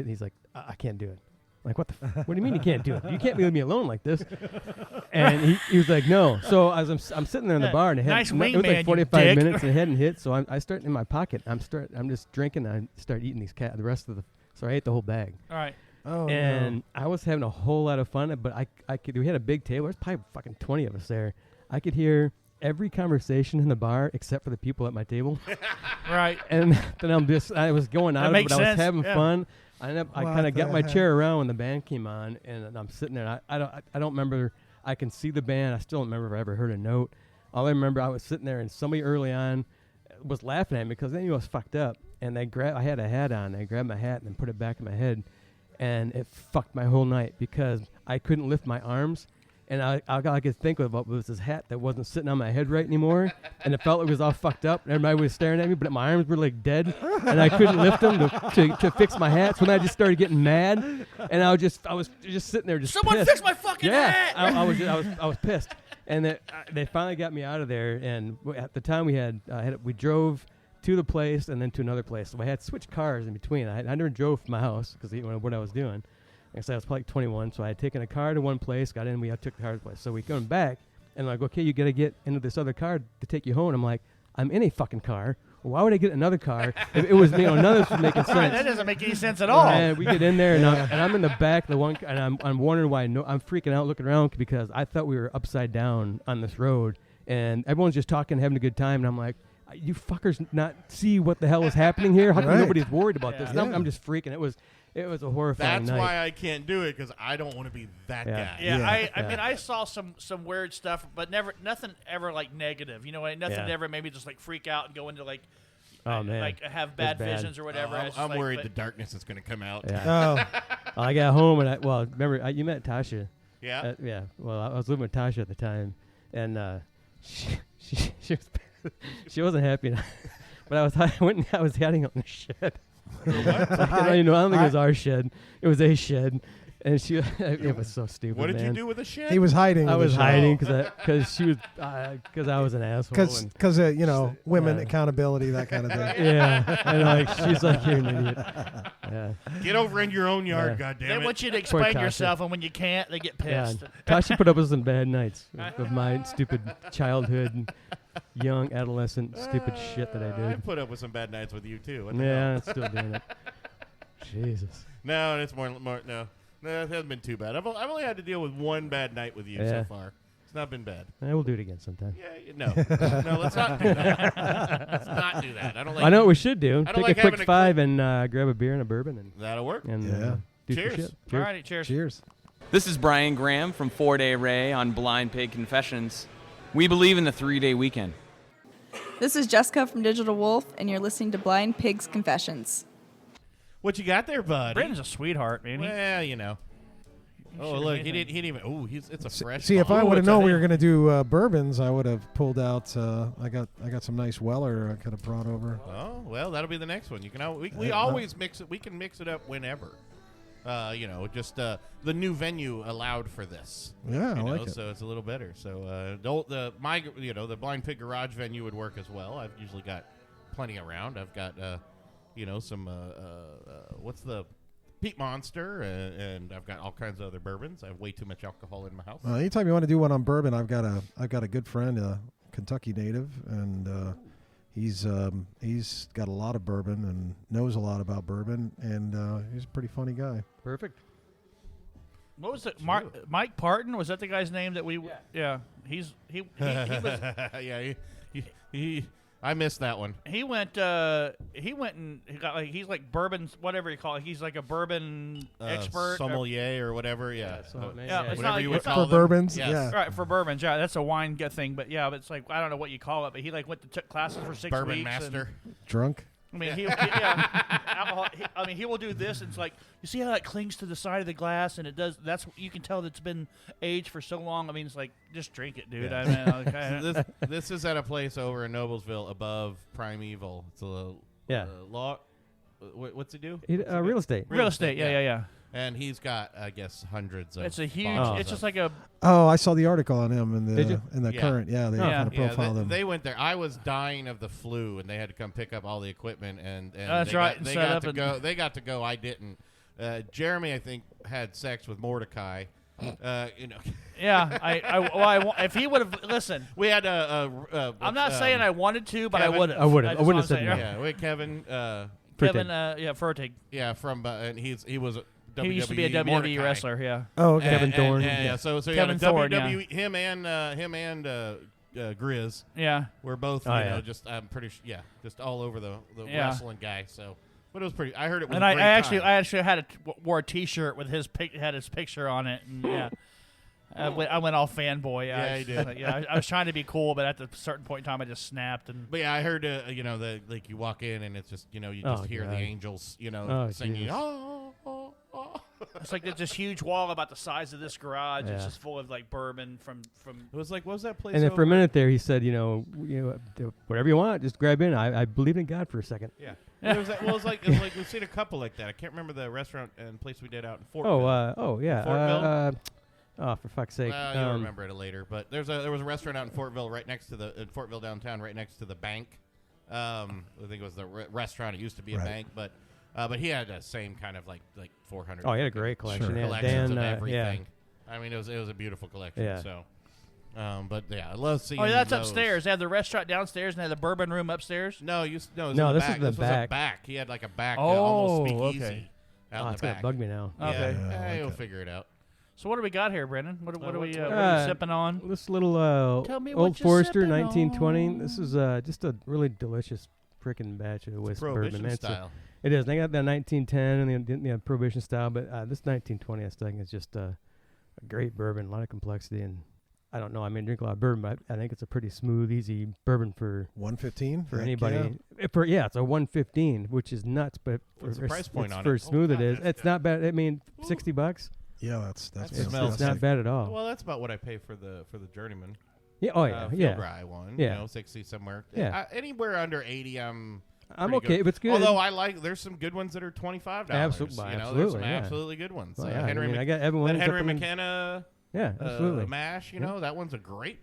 he's like, I can't do it. I'm like, what the? What do you mean you can't do it? You can't leave me alone like this. And he was like, no. So as I'm sitting there in the bar, and it Nice was wingman, like you 45 dick. minutes, and it hadn't hit. So I start in my pocket. I'm just drinking. And I start eating the rest of the. So I ate the whole bag. All right. Oh And I was having a whole lot of fun, but we had a big table. There's probably fucking 20 of us there. I could hear every conversation in the bar except for the people at my table. Right. And then I was going That out, makes but I was sense, having yeah. fun. I What kind of got the my heck? chair around when the band came on, and I'm sitting there. And I don't remember. I can see the band. I still don't remember if I ever heard a note. All I remember, I was sitting there, and somebody early on was laughing at me because they knew I was fucked up. And I had a hat on. They grabbed my hat and then put it back in my head. And it fucked my whole night because I couldn't lift my arms, And all I could think about was this hat that wasn't sitting on my head right anymore, and it felt like it was all fucked up. And everybody was staring at me, but my arms were like dead, and I couldn't lift them to fix my hat. So then I just started getting mad, and I was just sitting there, just Someone pissed. fix my fucking hat! I was pissed, and they finally got me out of there. And at the time we drove to the place and then to another place, so I had switched cars in between. I never drove from my house because what I was doing. I said I was probably 21, so I had taken a car to one place, got in, we took the car to the place. So we going back, and like, okay, you got to get into this other car to take you home. I'm like, I'm in a fucking car. Why would I get another car? It was, none of this was making sense. Right, that doesn't make any sense at all. And we get in there, and I'm in the back, and I'm wondering why. I'm freaking out, looking around because I thought we were upside down on this road, and everyone's just talking, having a good time, and I'm like, you fuckers not see what the hell is happening here? How come nobody's worried about this? And I'm just freaking. It was a horrifying That's night. why I can't do it, because I don't want to be that guy. Yeah, I mean, I saw some weird stuff, but nothing ever like negative. You know, nothing ever made me just like freak out and go into like, oh man, like have bad visions or whatever. I'm worried the darkness is going to come out. Yeah. I got home and remember you met Tasha. Yeah. Yeah. Well, I was living with Tasha at the time, and she wasn't happy, but I was hiding out in the shed. I don't think it was our shed. It was a shed, and it was so stupid. What did man. you do with the shed? He was hiding. I was hiding because she was because I was an asshole. Because women accountability, that kind of thing. Yeah, and like she's like, you're an idiot. Yeah. Get over in your own yard, Yeah. goddammit. They want you to explain Tasha. yourself, and when you can't, they get pissed. Tasha put up with some bad nights of my stupid childhood, young adolescent stupid shit that I I did. put up with some bad nights with you, too. What the Yeah, hell? I'm still doing it. Jesus. No, it's more no, it hasn't been too bad. I've only had to deal with one bad night with you so Yeah. far. It's not been bad. We'll do it again sometime. Yeah, no, let's not do that. Let's not do that. I don't like. I know what we should do. I don't Take like a quick having a five and grab a beer and a bourbon That'll work. and Yeah. do some Cheers. shit. All righty, cheers. Cheers. This is Brian Graham from 4 Day Ray on Blind Pig Confessions. We believe in the 3-day weekend. This is Jessica from Digital Wolf, and you're listening to Blind Pig's Confessions. What you got there, bud? Brandon's a sweetheart, man. Well, you know. Oh, look, he didn't even. Oh, it's a fresh. See, if I bottle. would have known we were going to do bourbons, I would have pulled out. I got some nice Weller I could have brought over. Oh well, that'll be the next one. You can we always mix it. We can mix it up whenever. Just the new venue allowed for this. Yeah, I like it. So it's a little better. So the Blind Pig Garage venue would work as well. I've usually got plenty around. I've got some what's the Peat Monster, and I've got all kinds of other bourbons. I have way too much alcohol in my house. Anytime you want to do one on bourbon, I've got a good friend, a Kentucky native, and he's got a lot of bourbon and knows a lot about bourbon, and he's a pretty funny guy. Perfect. What was it? Mike Partin? Was that the guy's name that we? Yeah. He was. Yeah, he I missed that one. He went and he got he's like bourbon, whatever you call it. He's like a bourbon expert, sommelier or whatever. Yeah, whatever not you like, would call For them. bourbons, Yes. yeah. right for bourbons. Yeah, that's a wine thing, but it's like I don't know what you call it. But he like went to took classes for 6 Bourbon weeks. master. Drunk. I mean, alcohol. He will do this, and it's like you see how it clings to the side of the glass, and it does. That's you can tell that it's been aged for so long. I mean, it's like just drink it, dude. Yeah. I mean, This is at a place over in Noblesville above Primeval. It's a law. What's he do? Real estate. real estate. Yeah. And he's got, I guess, hundreds of. It's a huge. bottles It's of- just like a. Oh, I saw the article on him in Did you? the Yeah. current. Yeah, they kind of profiled him. they went there. I was dying of the flu, and they had to come pick up all the equipment, and That's they right, got, and they set got up to and- go. They got to go. I didn't. Jeremy, I think, had sex with Mordecai. Yeah, if he would have listened, We had I'm not saying I wanted to, but Kevin- I would have. I would've. I wouldn't have said no. Yeah, we had Kevin. Kevin, Furtig. Yeah, from and he was a WWE He used to be a WWE Mordecai. wrestler. Yeah. Oh, okay. Kevin Thorne. Yeah, so you Kevin had a Thorne, WWE. Him and Grizz Yeah. were both just I'm pretty just all over the Yeah. wrestling guy. So, but it was pretty. I heard it was. And a I great actually time. had wore a T-shirt with his had his picture on it, and yeah. I went all fanboy. Yeah, you did. I was trying to be cool, but at a certain point in time, I just snapped. And But yeah, I heard like you walk in and it's just you just Oh, hear the God. angels Oh, singing. Jesus. Oh, oh, oh. It's like there's this huge wall about the size of this garage. It's Yeah. just full of like bourbon from. It was like, what was that place? And then for a over- minute there, he said, do whatever you want, just grab in. I believe in God for a second. Yeah. It was like, we've seen a couple like that. I can't remember the restaurant and place we did out in Fort. Yeah. Fortville? For fuck's sake. You'll remember it later. But there was a restaurant out in Fortville, in Fortville downtown, right next to the bank. I think it was the restaurant. It used to be a bank, but he had the same kind of like 400. Oh, he had a great collection. Yeah, collections Dan, of everything. yeah. I mean, it was a beautiful collection. Yeah. So, but yeah, I love seeing. Oh, yeah, that's those. upstairs. They have the restaurant downstairs and they have the bourbon room upstairs. No, it was No, in the this back. is the This was a back. back. He had like a back, Oh, almost speakeasy okay. out Oh, in it's the gonna back. bug me now. Okay. Yeah, I you'll like it. figure it out. So what do we got here, Brendan? What are we Uh, sipping on? This little Tell me what Old you're Forester sipping 1920. on. This is just a really delicious freaking batch of whiskey bourbon. Prohibition Man. style. It is. They got that 1910 and the Prohibition style, but this 1920 I think is just a great bourbon, a lot of complexity, and I don't know. I mean, drink a lot of bourbon, but I think it's a pretty smooth, easy bourbon for 115 for anybody. It's a 115, which is nuts, but What's for, the price point on for it? smooth Oh, it God, is. that's It's not bad. I mean, $60. Yeah, that's That It's, smells it's not like- bad at all. Well, that's about what I pay for the Journeyman. Yeah. Oh yeah. Field Yeah. Rye one. Yeah. 60 somewhere. Yeah. Anywhere under 80, I'm I'm pretty okay. good. If it's good. Although there's some good ones that are $25. Absolutely, There's some absolutely, yeah. absolutely good ones. Well, yeah, Henry, I got Evan that Williams. Henry up in- McKenna Yeah, absolutely. mash. That one's a great.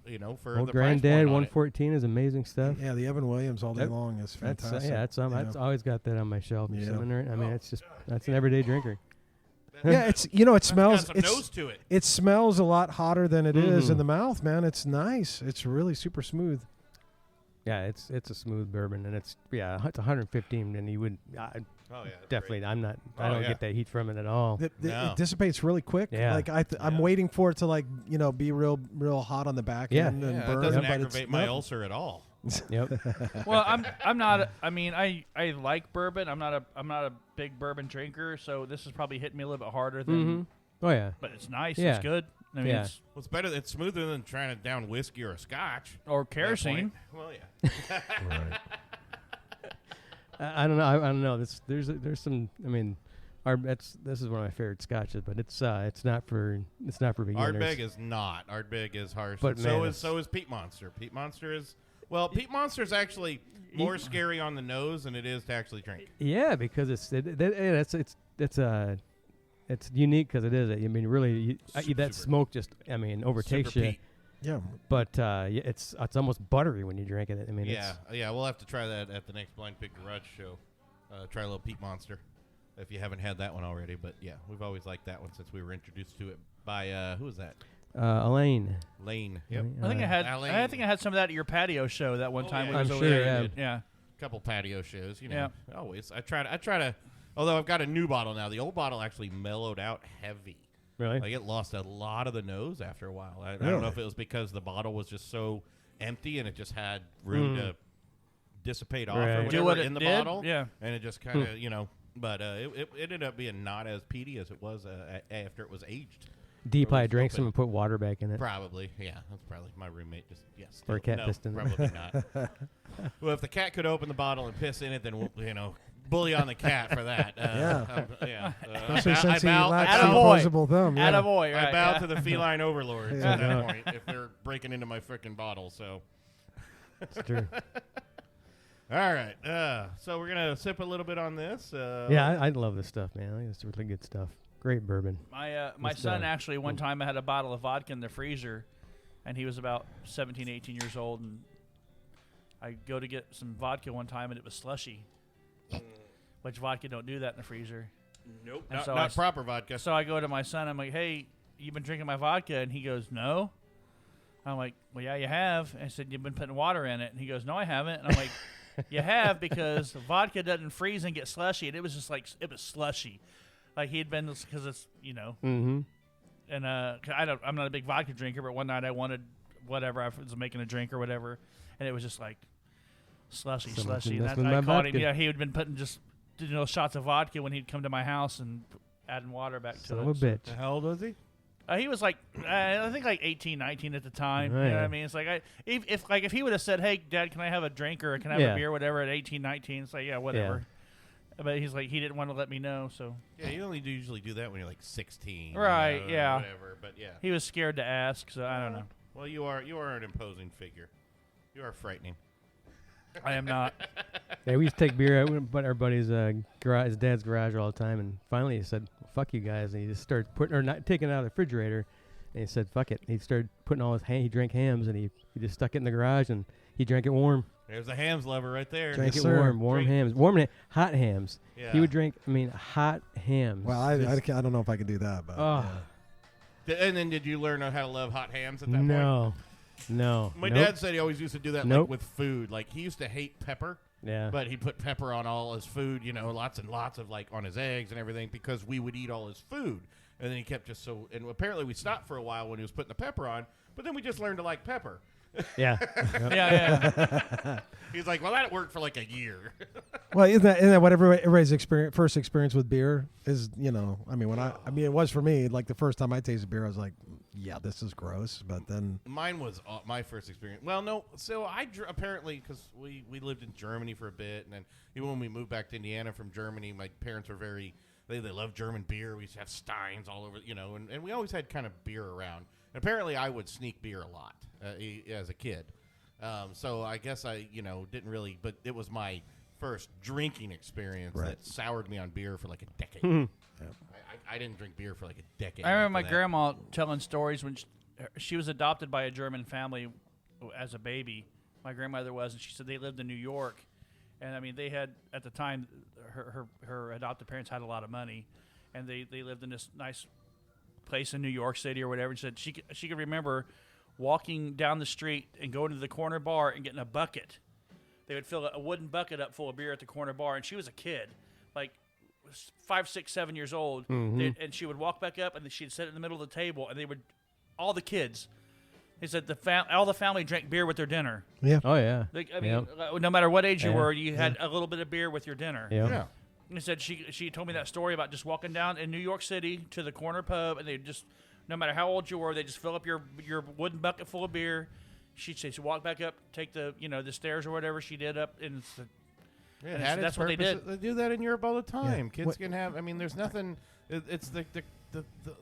For Old the price Granddad point on it. 114 is amazing stuff. Yeah, the Evan Williams all day That- long is That's fantastic. I've always got that on my shelf. Yeah. Sitting there. I mean, that's an everyday drinker. Yeah, it smells. Got some nose to it. It smells a lot hotter than it is Mhm. in the mouth, man. It's nice. It's really super smooth. Yeah, it's a smooth bourbon, and it's 115, and you would Oh yeah, definitely. great. I'm not. Oh, I don't yeah. get that heat from it at all. No. It dissipates really quick. Yeah. Like I'm Yeah. waiting for it to be real hot on the back Yeah. end and Yeah, burn. it doesn't but it's aggravate my not. ulcer at all. Yep. Well, I'm not. I mean, I like bourbon. I'm not a big bourbon drinker, so this is probably hitting me a little bit harder than. Mm-hmm. Oh yeah. But it's nice. Yeah. It's good. I mean, Yeah. it's, Well, it's better. It's smoother than trying to down whiskey or a scotch. or at that kerosene. point. Well, yeah. I don't know. I don't know. There's some. I mean, this is one of my favorite scotches, but it's not for beginners. Ardbeg is not. Ardbeg is harsh. But And man, so is Peat Monster. Peat Monster is Monster's actually more scary on the nose than it is to actually drink. Yeah, because it's unique because it is. I mean, really, that Super. smoke just overtakes Super you. peat. Yeah. But it's almost buttery when you drink it. I mean, Yeah, we'll have to try that at the next Blind Pig Garage show. Try a little Peat Monster if you haven't had that one already. But yeah, we've always liked that one since we were introduced to it by who was that? Elaine. Lane. Yep. I think Alain. I had some of that at your patio show that one Oh, time. yeah. when I'm I was sure, over there. yeah. Yeah. Couple patio shows, Yeah. Always. I try to. Although I've got a new bottle now. The old bottle actually mellowed out heavy. Really? Like it lost a lot of the nose after a while. I don't know if it was because the bottle was just so empty and it just had room to dissipate off Right. or Do whatever what in it the did? bottle. Yeah. And it just kind of, but it ended up being not as peaty as it was after it was aged. Deep Or I was drank open. some and put water back in it. Probably, yeah. That's probably my roommate. Just yes. Or a cat pissed in it. Probably not. Well, if the cat could open the bottle and piss in it, then bully on the cat for that. Yeah. I Especially since he bow, lacks I the bow, Attaboy. opposable thumb. Yeah. Attaboy, I right, bow yeah. to the feline overlords Yeah. at that point if they're breaking into my frickin' bottle. So, It's true. all right. So we're gonna sip a little bit on this. Yeah, I love this stuff, man. I think it's really good stuff. Great bourbon. My It's, son actually one time I had a bottle of vodka in the freezer, and he was about 17, 18 years old, and I go to get some vodka one time, and it was slushy, which vodka don't do that in the freezer. Nope. And Not, so not proper vodka. So I go to my son, I'm like, hey, you been drinking my vodka? And he goes, no. I'm like, well, yeah, you have. And I said, you've been putting water in it. And he goes, no, I haven't. And I'm like, you have, because vodka doesn't freeze and get slushy. And it was just like, it was slushy. Like he had been, because it's, Mm-hmm. and I'm not a big vodka drinker, but one night I wanted whatever, I was making a drink or whatever, and it was just like slushy. And messing with I my called him. vodka. Yeah, he had been putting just shots of vodka when he'd come to my house and adding water back Son to of it. a bitch. How old was he? He was like, I think like 18, 19 at the time. Oh, You know yeah. what I mean? It's like if he would have said, hey, Dad, can I have a drink or can I have Yeah. a beer, whatever, at 18, 19, it's like, yeah, whatever. but he's like he didn't want to let me know, so Yeah, you only usually do that when you're like 16. Right, or yeah. Whatever, but yeah. he was scared to ask. So I don't know. Well, you are an imposing figure. You are frightening. I am not. Yeah, we used to take beer out at our buddy's garage, his dad's garage all the time, and finally he said, "Fuck you guys," and he just started taking it out of the refrigerator, and he said, "Fuck it." He started putting all his he drank hams, and he just stuck it in the garage, and he drank it warm. There's a hams lover right there. Drank Yes, it sir. warm Drink- hams, hot hams. Yeah. He would drink, hot hams. Well, I don't know if I could do that, but Oh. yeah. And then did you learn how to love hot hams at that point? No. My Nope. dad said he always used to do that like Nope. with food. Like he used to hate pepper, Yeah. but he'd put pepper on all his food, lots and lots of like on his eggs and everything because we would eat all his food. And then he kept just so, and apparently we stopped for a while when he was putting the pepper on, but then we just learned to like pepper. Yeah. Yeah. He's like, well, that worked for like a year. Well, isn't that what everybody's first experience with beer is? It was for me. Like the first time I tasted beer, I was like, yeah, this is gross. But then Mine was my first experience. Well, no. So apparently, because we lived in Germany for a bit, and then even when we moved back to Indiana from Germany, my parents were they loved German beer. We used to have steins all over, and we always had kind of beer around. And apparently, I would sneak beer a lot as a kid. So I guess I, didn't really, but it was my first drinking experience that soured me on beer for like a decade. I didn't drink beer for like a decade. I remember my after that. grandma telling stories when she was adopted by a German family as a baby. My grandmother was, and she said they lived in New York. And, they had, at the time, her adopted parents had a lot of money. And they lived in this nice place in New York City or whatever. And she said she could remember walking down the street and going to the corner bar and getting a bucket. They would fill a wooden bucket up full of beer at the corner bar. And she was a kid, like 5, 6, 7 years old. And she would walk back up, and then she'd sit in the middle of the table, and all the kids, he said all the family drank beer with their dinner. yeah, Oh yeah. No matter what age you Yeah. were, you had a little bit of beer with your dinner. Yeah. Yeah. He said she told me that story about just walking down in New York City to the corner pub, and they just, no matter how old you were, they just fill up your wooden bucket full of beer. She'd say, walk back up, take the the stairs or whatever she did up, and Yeah, And it had that's its what they purpose. did. They do that in Europe all the time. Yeah. Kids What- can have. There's nothing. It's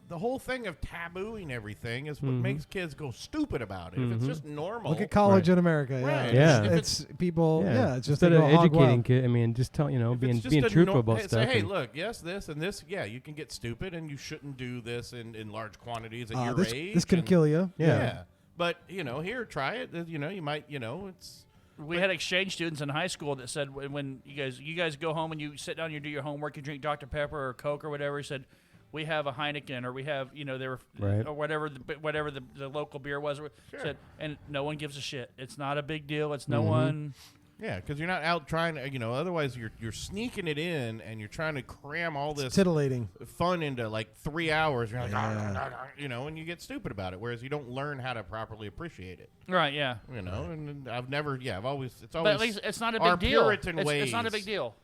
the whole thing of tabooing everything is what makes kids go stupid about it. If it's just normal, look at college in America. Right. Yeah. It's people. Yeah, it's just instead they of go hog educating wild. kids. Just tell if being it's just being a truthful about say, stuff. hey, and- look, yes, this and this. Yeah, you can get stupid, and you shouldn't do this in large quantities at your This age. this can and- kill you. Yeah. But here, try it. You might. It's. we had exchange students in high school that said when you guys go home and you sit down and you do your homework, you drink Dr. Pepper or Coke or whatever. He said, we have a Heineken or we have they were Right. or whatever the local beer was. Said, and no one gives a shit. It's not a big deal. It's no one. Yeah, because you're not out trying to, otherwise you're sneaking it in and you're trying to cram all this Titillating. fun into like 3 hours. You're like, and you get stupid about it. Whereas you don't learn how to properly appreciate it. Right? Yeah. And I've always, it's But always, at least it's not a our big deal. Puritan It's not a ways. big deal.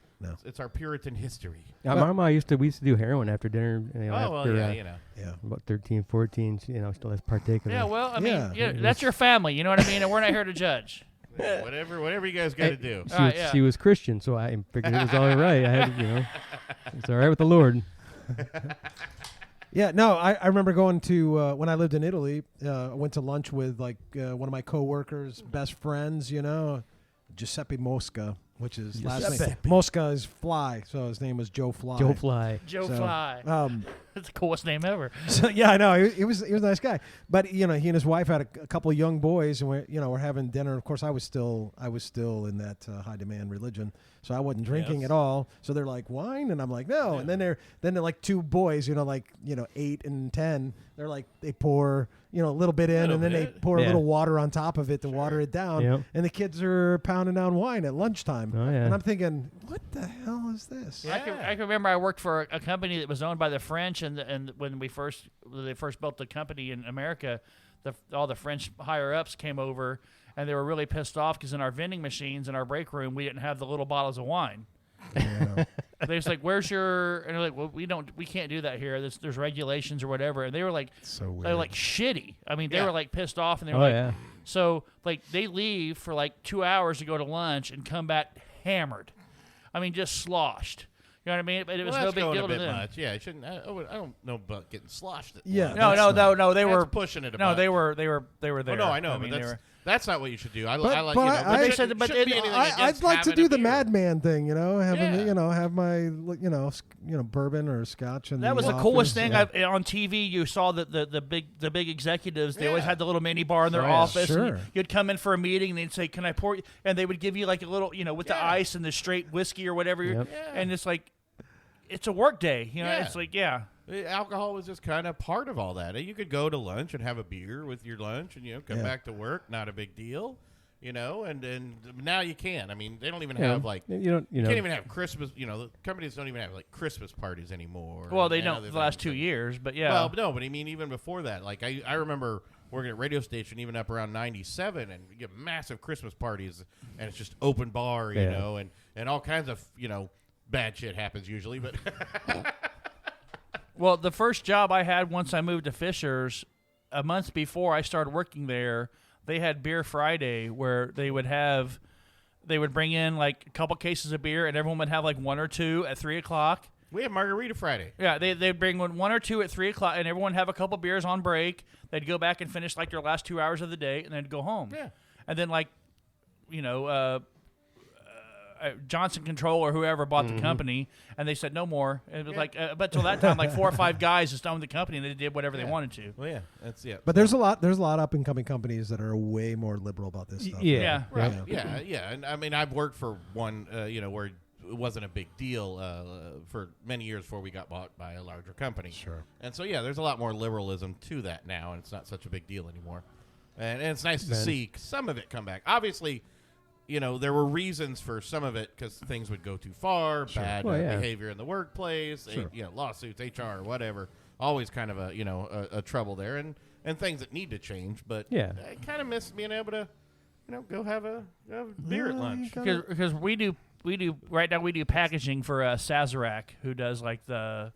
it's our Puritan history. Yeah, my mom used to. We used to do heroin after dinner. After, Yeah. about 13, 14. Still has partaken. Yeah. Well, I mean, Yeah. that's your family. You know what I mean? And we're not here to judge. Yeah, whatever you guys got to do. She was Christian, so I figured it was all right. I had, it's all right with the Lord. Yeah, no, I remember going to when I lived in Italy. I went to lunch with like one of my coworkers' best friends. Giuseppe Mosca, which is last name. Mosca is fly, so his name was Joe Fly. Joe Fly. Joe So, Fly. That's the coolest name ever. So yeah, I know he was a nice guy, but he and his wife had a couple of young boys, and we're having dinner. Of course, I was still in that high demand religion, so I wasn't drinking at all. So they're like, wine, and I'm like, no. And then they're like two boys, 8 and 10. They're like, they pour a little bit in, and then they pour a little water on top of it to water it down. Yep. And the kids are pounding down wine at lunchtime. Oh, yeah. And I'm thinking, what the hell is this? I can remember I worked for a company that was owned by the French, and when they first built the company in America, all the French higher ups came over, and they were really pissed off because in our vending machines in our break room we didn't have the little bottles of wine. They was like, "Where's your?" And they're like, "Well, we can't do that here. There's regulations or whatever." And they were like, So weird. they were like shitty. I mean, they were like pissed off, and they were Oh, like, yeah. so like they leave for like 2 hours to go to lunch and come back hammered. I mean, just sloshed. You know what I mean? But it was Well, no that's big going deal a to bit them. much. Yeah, I shouldn't. I don't know about getting sloshed. Yeah. No. They That's were pushing it. No, They were there. Oh, no, I know, mean, but they were. that's not what you should do. I But- like but you know. I- but they it said- but shouldn't be it- anything I'd against like to having do a the beer. madman thing, having Yeah. have my bourbon or scotch and That was the office. coolest thing. Yeah. On TV, you saw the big executives. They always Yeah. had the little mini bar in their Oh, yeah. office. Sure. And you'd come in for a meeting, and they'd say, "Can I pour you?" And they would give you like a little, with the Yeah. ice and the straight whiskey or whatever. Yep. Yeah. And it's like, it's a work day. Yeah. It's like, yeah. Alcohol was just kind of part of all that. You could go to lunch and have a beer with your lunch, and come Yeah. back to work. Not a big deal, And now you can. I mean, they don't even Yeah. have like you can't even have Christmas. The companies don't even have like Christmas parties anymore. Well, they and don't other the last things. 2 years, but yeah. Well, no, but I mean, even before that, like I remember working at radio station even up around '97, and you get massive Christmas parties, and it's just open bar, Yeah. and all kinds of bad shit happens usually, but. Well, the first job I had once I moved to Fisher's, a month before I started working there, they had Beer Friday where they would bring in like a couple cases of beer, and everyone would have like one or two at 3:00. We have Margarita Friday. Yeah, they'd bring one or two at 3:00, and everyone have a couple beers on break. They'd go back and finish like their last 2 hours of the day, and then go home. Yeah. And then Johnson Control or whoever bought the company, and they said no more. And it was but till that time, like 4 or 5 guys just owned the company, and they did whatever they wanted to. Well, yeah, that's But there's a lot up and coming companies that are way more liberal about this stuff. Yeah. Right. Yeah. Yeah. And I mean, I've worked for one, where it wasn't a big deal for many years before we got bought by a larger company. Sure. And so, there's a lot more liberalism to that now, and it's not such a big deal anymore. And it's nice to see some of it come back. Obviously, there were reasons for some of it because things would go too far, bad behavior in the workplace, lawsuits, HR, whatever. Always kind of a trouble there, and things that need to change. But I kind of miss being able to, go have a beer at lunch. Because we do right now we do packaging for Sazerac, who does like the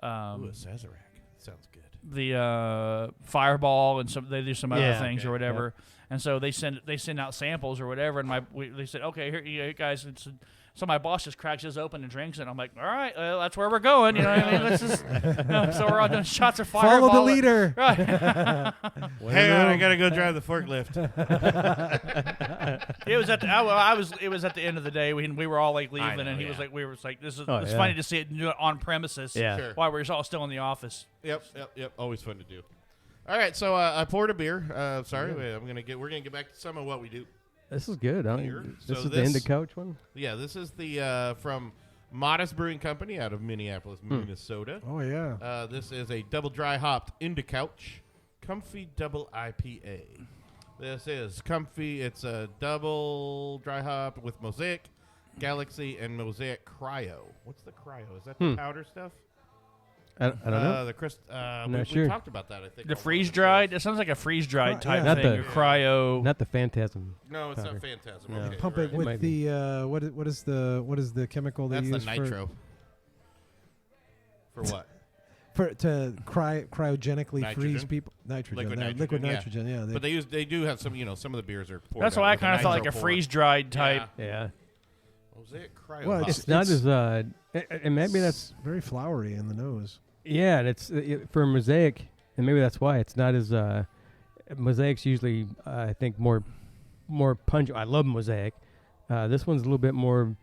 Ooh, a Sazerac. Sounds good. the Fireball and they do some other Yeah. things Okay. or whatever. And so they send out samples or whatever. And they said, okay, here you guys. So my boss just cracks his open and drinks it. And I'm like, all right, that's where we're going. You know what I mean? Let's just. So we're all doing shots of Fireball. Follow the leader. Right. Hang on, I gotta go drive the forklift. It was at the it was at the end of the day when we were all like leaving, know, and he was yeah. like, this is Oh, it's yeah. funny to see it do it on premises. Yeah. Sure. While we're all still in the office. Yep. Always fun to do. All right, so I poured a beer. Sorry, we're gonna get back to some of what we do. This is good. Here. This So is the End of Couch one? Yeah, this is the from Modest Brewing Company out of Minneapolis, Minnesota. Oh yeah. This is a double dry hopped Into Couch Comfy Double IPA. This is comfy. It's a double dry hop with Mosaic, Galaxy, and Mosaic Cryo. What's the Cryo? Is that the powder stuff? I don't know. The Chris. not we sure. talked about that. I think The on one freeze of the dried. shows. It sounds like a freeze dried type Not thing. the- or cryo. Not the Phantasm. No, it's powder. not Phantasm. No. Okay, Pump you're it right. with might the what is the chemical they That's use the nitro. For what? to cryogenically freeze Nitrogen? people? Nitrogen. Liquid nitrogen, yeah. nitrogen. Yeah. But they do have some. Some of the beers are. poured That's out why I with kind of felt like a nitro pour. freeze dried type. Yeah. Mosaic Cryo. Well, hop. It's not as and maybe that's very flowery in the nose. yeah. And it's for Mosaic, and maybe that's why it's not as Mosaic's usually I think more pungent. I love Mosaic. This one's a little bit more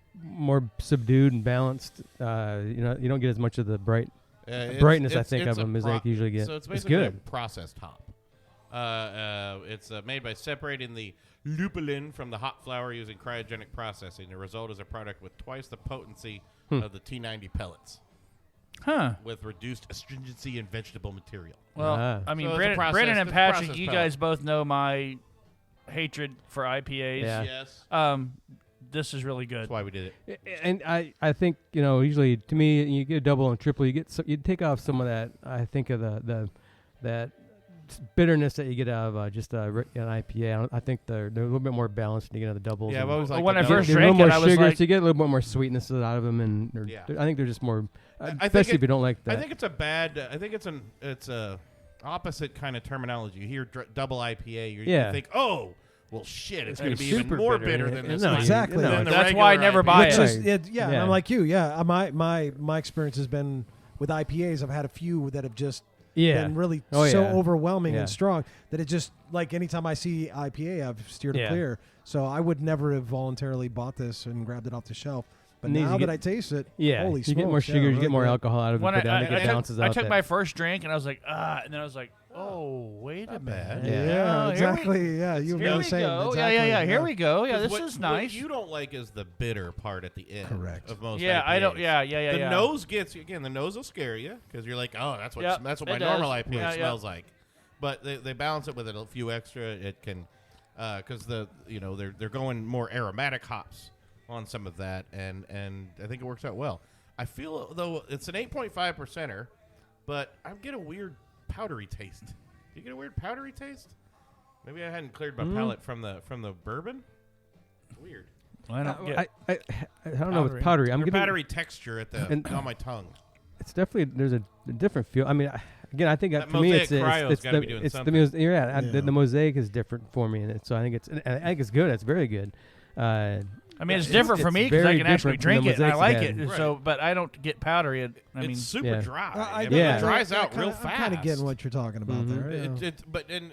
subdued and balanced. You don't get as much of the brightness I think of a Mosaic usually get. So it's It's basically good. a processed hop. It's made by separating the lupulin from the hop flower using cryogenic processing. The result is a product with twice the potency of the T90 pellets, Huh. with reduced astringency and vegetable material. Well, Ah. I mean, So it's a Brandon, process- Brandon and it's a Patrick, process you pellet. guys both know my hatred for IPAs. Yeah. Yes, This is really good. that's why we did it. And I think usually to me you get a double and triple you take off some of that I think of that bitterness that you get out of just an IPA. I think they're a little bit more balanced when you get out of the doubles. Yeah, I've and always liked when the I double. first they're a little drank more it, I was sugar, like, so you get a little bit more sweetness out of them, and Yeah. I think they're just more, I think especially if you don't like that. I think it's a bad. I think it's a opposite kind of terminology. You hear double IPA, you Yeah. think, oh, well, shit, it's gonna going to be be even super more bitter. bitter than this. No, one. exactly. Than the That's why I regular never IPA. buy Which it. is, Yeah. I'm like you. Yeah, my experience has been with IPAs. I've had a few that have just been really so overwhelming and strong that it just like anytime I see IPA, I've steered it clear. So I would never have voluntarily bought this and grabbed it off the shelf. But now that I taste it, holy you smokes, get more sugar, you really get more good. alcohol out of it, When but it bounces I out took that. my first drink and I was like, and then I was like, oh, wait a minute. Yeah, Oh, exactly. Yeah, you Here were we the same. go. Exactly. Yeah. Here we go. Yeah, 'Cause this what- is nice. What you don't like is the bitter part at the end. Correct. Of most Yeah, I don't. IPAs. Yeah. The nose gets again. The nose will scare you because you're like, oh, that's what Yep, that's what it my does. normal IPA Yeah, smells like. But they balance it with a few extra. It can because they're going more aromatic hops on some of that, and I think it works out well. I feel though it's an 8.5 percenter, but I get a weird powdery taste. Do you get a weird powdery taste? Maybe I hadn't cleared my palate from the bourbon. Weird. I don't get. I don't know with powdery. I'm Your getting powdery texture at the on my tongue. It's definitely there's a different feel. I mean, again, I think That for me it's Mosaic cryo's gotta be the doing it's something. the mosaic is different for me, and so I think it's good. It's very good. I mean, it's different for me because I very can actually different from drink the it and I like Mosaic's it. bad. So, but I don't get powdery. I mean, It's super yeah. dry. Yeah. It dries out real I'm fast. kind of getting what you're talking about there. Yeah.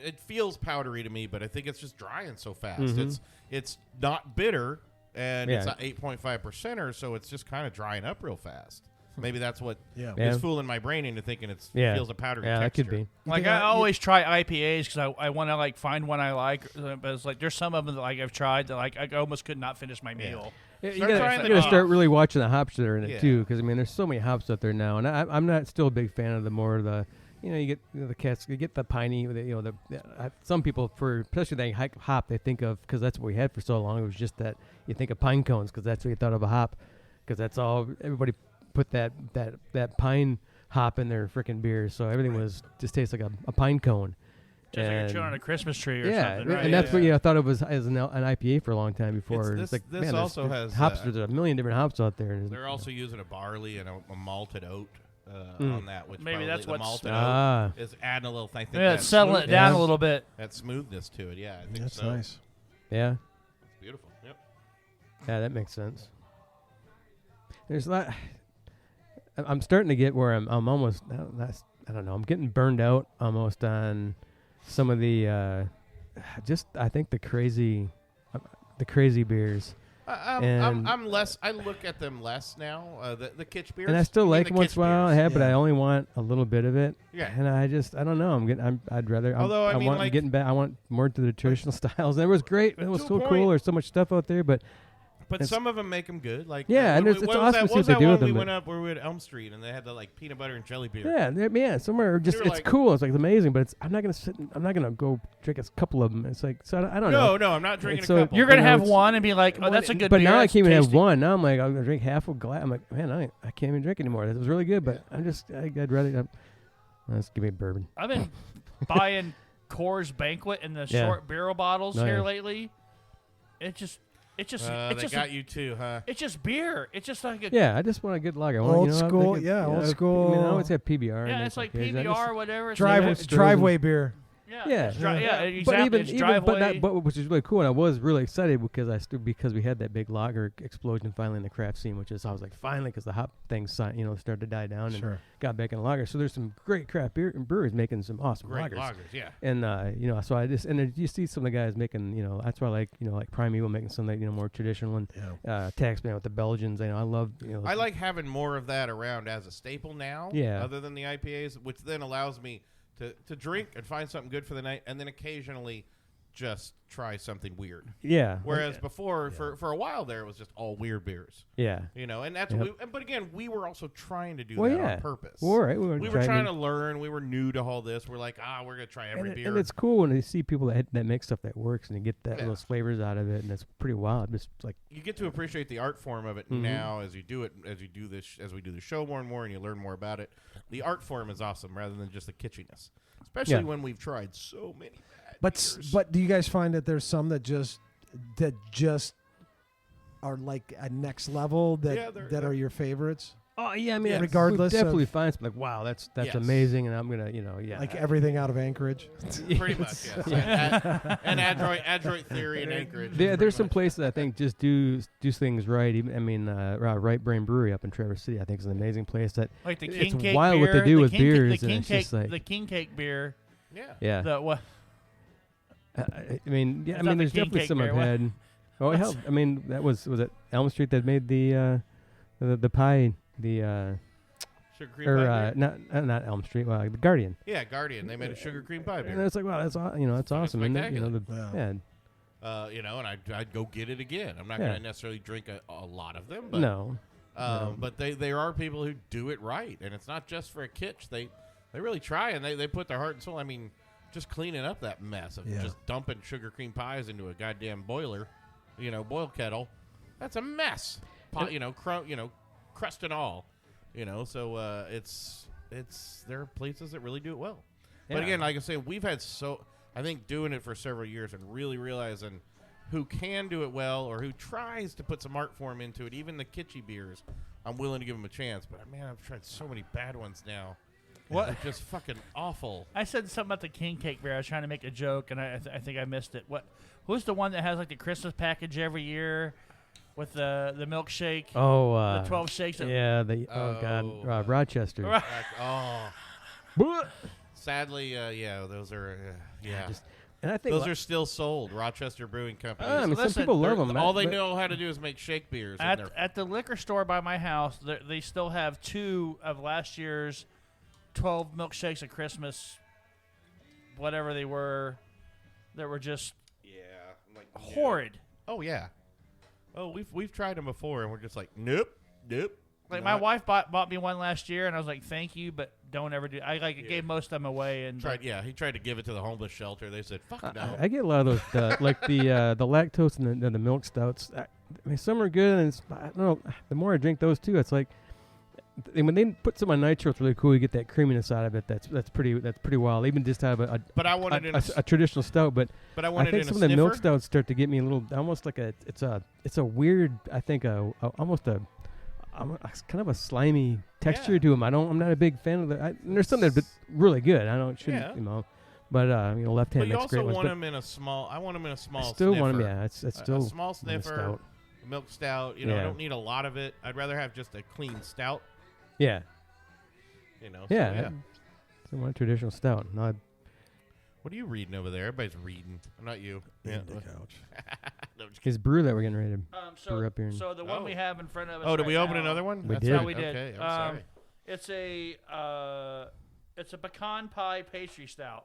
It feels powdery to me, but I think it's just drying so fast. Mhm. It's not bitter, and it's Yeah. not 8.5 percenter, so it's just kind of drying up real fast. Maybe that's what Yeah. Yeah. is fooling my brain into thinking it Yeah. feels a powdery Yeah, that texture. could be. like think I I- always try IPAs because I want to like find one I like. But it's like there's some of them that like I've tried that like I almost could not finish my meal. You Start trying gotta, the you gotta top. start really watching the hops that are in it Yeah. too, because I mean, there's so many hops out there now, and I'm not still a big fan of the more the, you get the cats, you get the piney, some people especially that hop they think of because that's what we had for so long. It was just that you think of pine cones because that's what you thought of a hop, because that's all everybody put that pine hop in their freaking beers, so everything was just tastes like a pine cone. Just like you're And- chewing on a Christmas tree or yeah, something, right? and that's what I thought of as an IPA for a long time before. It's- It's like, this man, also there's has, hops. There's a million different hops out there. They're also using a barley and a malted oat Mm. on that, which Maybe probably that's the what's- malted Ah. oat is adding a little. I think Yeah, that it's settling it smoothness- down a little bit. That smoothness to it, yeah. I think That's so. nice. Yeah. It's beautiful. Yep. Yeah, that makes sense. There's a lot. I'm starting to get where I'm almost. I don't know. I'm getting burned out almost on some of the. I think the crazy beers. I'm less. I look at them less now. The kitsch beers. And I still You mean like the them once kitsch in a while. I beers. have, but I only want a little bit of it. Yeah. And I don't know. I'd rather. Although, I mean, want like- getting back. I want more to the traditional styles. And it was great. It was To a so point. cool. There's so much stuff out there, but But It's- some of them make them good. Like Yeah, and what it's was awesome that, to see what was what they that do one with we them, went but- up where we were at Elm Street and they had the like peanut butter and jelly beer. yeah, somewhere just were it's like- cool. It's like amazing, but I'm not gonna go drink a couple of them. It's like so I don't know. No, I'm not drinking So a couple. You're gonna You know, have it's- one and be like, "Oh, that's a good But beer." now I it's can't even have tasty. one. Now I'm like, I'm gonna drink half a glass. I'm like, man, I can't even drink anymore. It was really good, but I'd rather. Let's give me a bourbon. I've been buying Coors Banquet in the Yeah. short barrel bottles Oh, here yeah. lately. It's just they got you too, huh? it's just beer. It's just like a Yeah, I just want a good lager. I want, Old I'm school, thinking, yeah, old I mean, I school. always have PBR. yeah. and It's like okay, I just- PBR or whatever. It's Driveway, like, driveway beer. yeah, it's exactly. But even, it's even driveway. but which is really cool. And I was really excited because we had that big lager explosion finally in the craft scene, which is I was like finally because the hop thing started to die down and got back in lager. So there's some great craft beer and breweries making some awesome Great lagers. lagers, yeah. And so I just then you see some of the guys making that's why I like Primeval making some more traditional and Taxman with the Belgians. I love I like having more of that around as a staple now. Yeah. Other than the IPAs, which then allows me to drink and find something good for the night, and then occasionally just try something weird. yeah Whereas before, for a while there, it was just all weird beers. yeah. And that's Yep. what but again, we were also trying to do Well, that yeah. on purpose. Well, right. We were trying to learn. We were new to all this. We're like, we're gonna try every beer. And it's cool when you see people that make stuff that works and you get Yeah. those flavors out of it, and it's pretty wild. Just like you get to appreciate the art form of it Mhm. now as you do it, as we do the show more and more, and you learn more about it. The art form is awesome rather than just the kitschiness, especially Yeah. when we've tried so many bad But beers. but do you guys find that there's some that just are like a next level Yeah, that are your favorites? Oh yeah, I mean, Yeah. Regardless we've definitely of- find something like, wow, that's Yes. amazing, and I'm gonna, yeah, Like everything out of Anchorage. Pretty much, yes. And Adroit Theory in Anchorage. There's some places I think just do things right. Even Right Brain Brewery up in Traverse City, I think is an amazing place. That Like the it's king cake wild beer, what they do the with king beers, the and king it's cake, just like the king cake beer. Yeah. yeah. The what? I mean, yeah, It's I not mean, the there's king definitely cake some beer, I've what? had. Oh, What's- hell, I mean, that was it Elm Street that made the pie, Sugar cream pie beer? not Elm Street, the Guardian. Yeah, Guardian. They made a sugar cream pie And beer. it's like, wow, that's that's awesome, and spectacular. Yeah. And I'd go get it again. I'm not Yeah. going to necessarily drink a lot of them, but no, but there are people who do it right, and it's not just for a kitsch. They really try, and they put their heart and soul. I mean, just cleaning up that mess of Yeah. just dumping sugar cream pies into a goddamn boiler, boil kettle. That's a mess. Crust and all. So it's there are places that really do it well. But Yeah. again, like I say, we've had I think doing it for several years and really realizing who can do it well or who tries to put some art form into it. Even the kitschy beers, I'm willing to give them a chance. But man, I've tried so many bad ones now. What? They're just fucking awful. I said something about the king cake beer. I was trying to make a joke, and I think I missed it. Who's the one that has like the Christmas package every year with the milkshake? oh, the 12 shakes. yeah, Rochester. Right. Sadly, those are And I think those are still sold. Rochester Brewing Company. I mean, Listen, some people love them. All they know how to do is make shake beers. and At the liquor store by my house, they still have 2 of last year's 12 milkshakes at Christmas, whatever they were, that were just horrid. Oh yeah. Oh, we've tried them before, and we're just like, nope. Like my wife bought me one last year, and I was like, "Thank you, but don't ever do." I gave most of them away, and He tried to give it to the homeless shelter. They said, "Fuck no." I get a lot of those, like the lactose and the milk stouts. I mean, some are good, and I don't know. The more I drink those too, it's like when they put some on nitro, it's really cool. You get that creaminess out of it. That's pretty wild. Even just out of But I wanted in a traditional stout, but But I I wanted think in some a of the milk sniffer. stouts start to get me a little, almost like it's a weird, I think almost kind of a slimy texture Yeah. to them. I'm not a big fan of the. And there's some that are really good. Yeah. But left But hand you makes great also ones. want but them in a small. I want them in a small. I still want them. sniffer. Yeah, it's A still small a sniffer, stout. milk stout. I Yeah. don't need a lot of it. I'd rather have just a clean stout. Yeah, So, yeah. So I want a traditional stout. No, What are you reading over there? Everybody's reading. Not you. In the couch. No, just his brew that we're getting ready to so brew up here. so the one we Oh. have in front of us. Oh, did right we open now, another one? We That's did. right. We did. Okay, I'm sorry. It's a pecan pie pastry stout.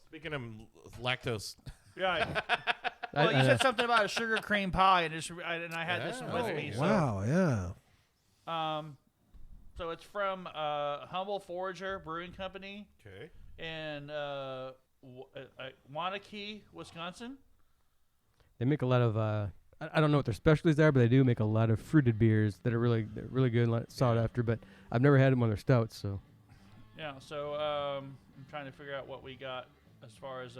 Speaking of lactose, Right. I- Well, you I- said something about a sugar cream pie, and I had this Yeah. with me. So, Wow, yeah. So it's from Humble Forager Brewing Company okay. in Waunakee, Wisconsin. They make a lot of. I don't know what their specialties are, but they do make a lot of fruited beers that are really good, and sought after. But I've never had them on their stouts, so. Yeah. So I'm trying to figure out what we got as far as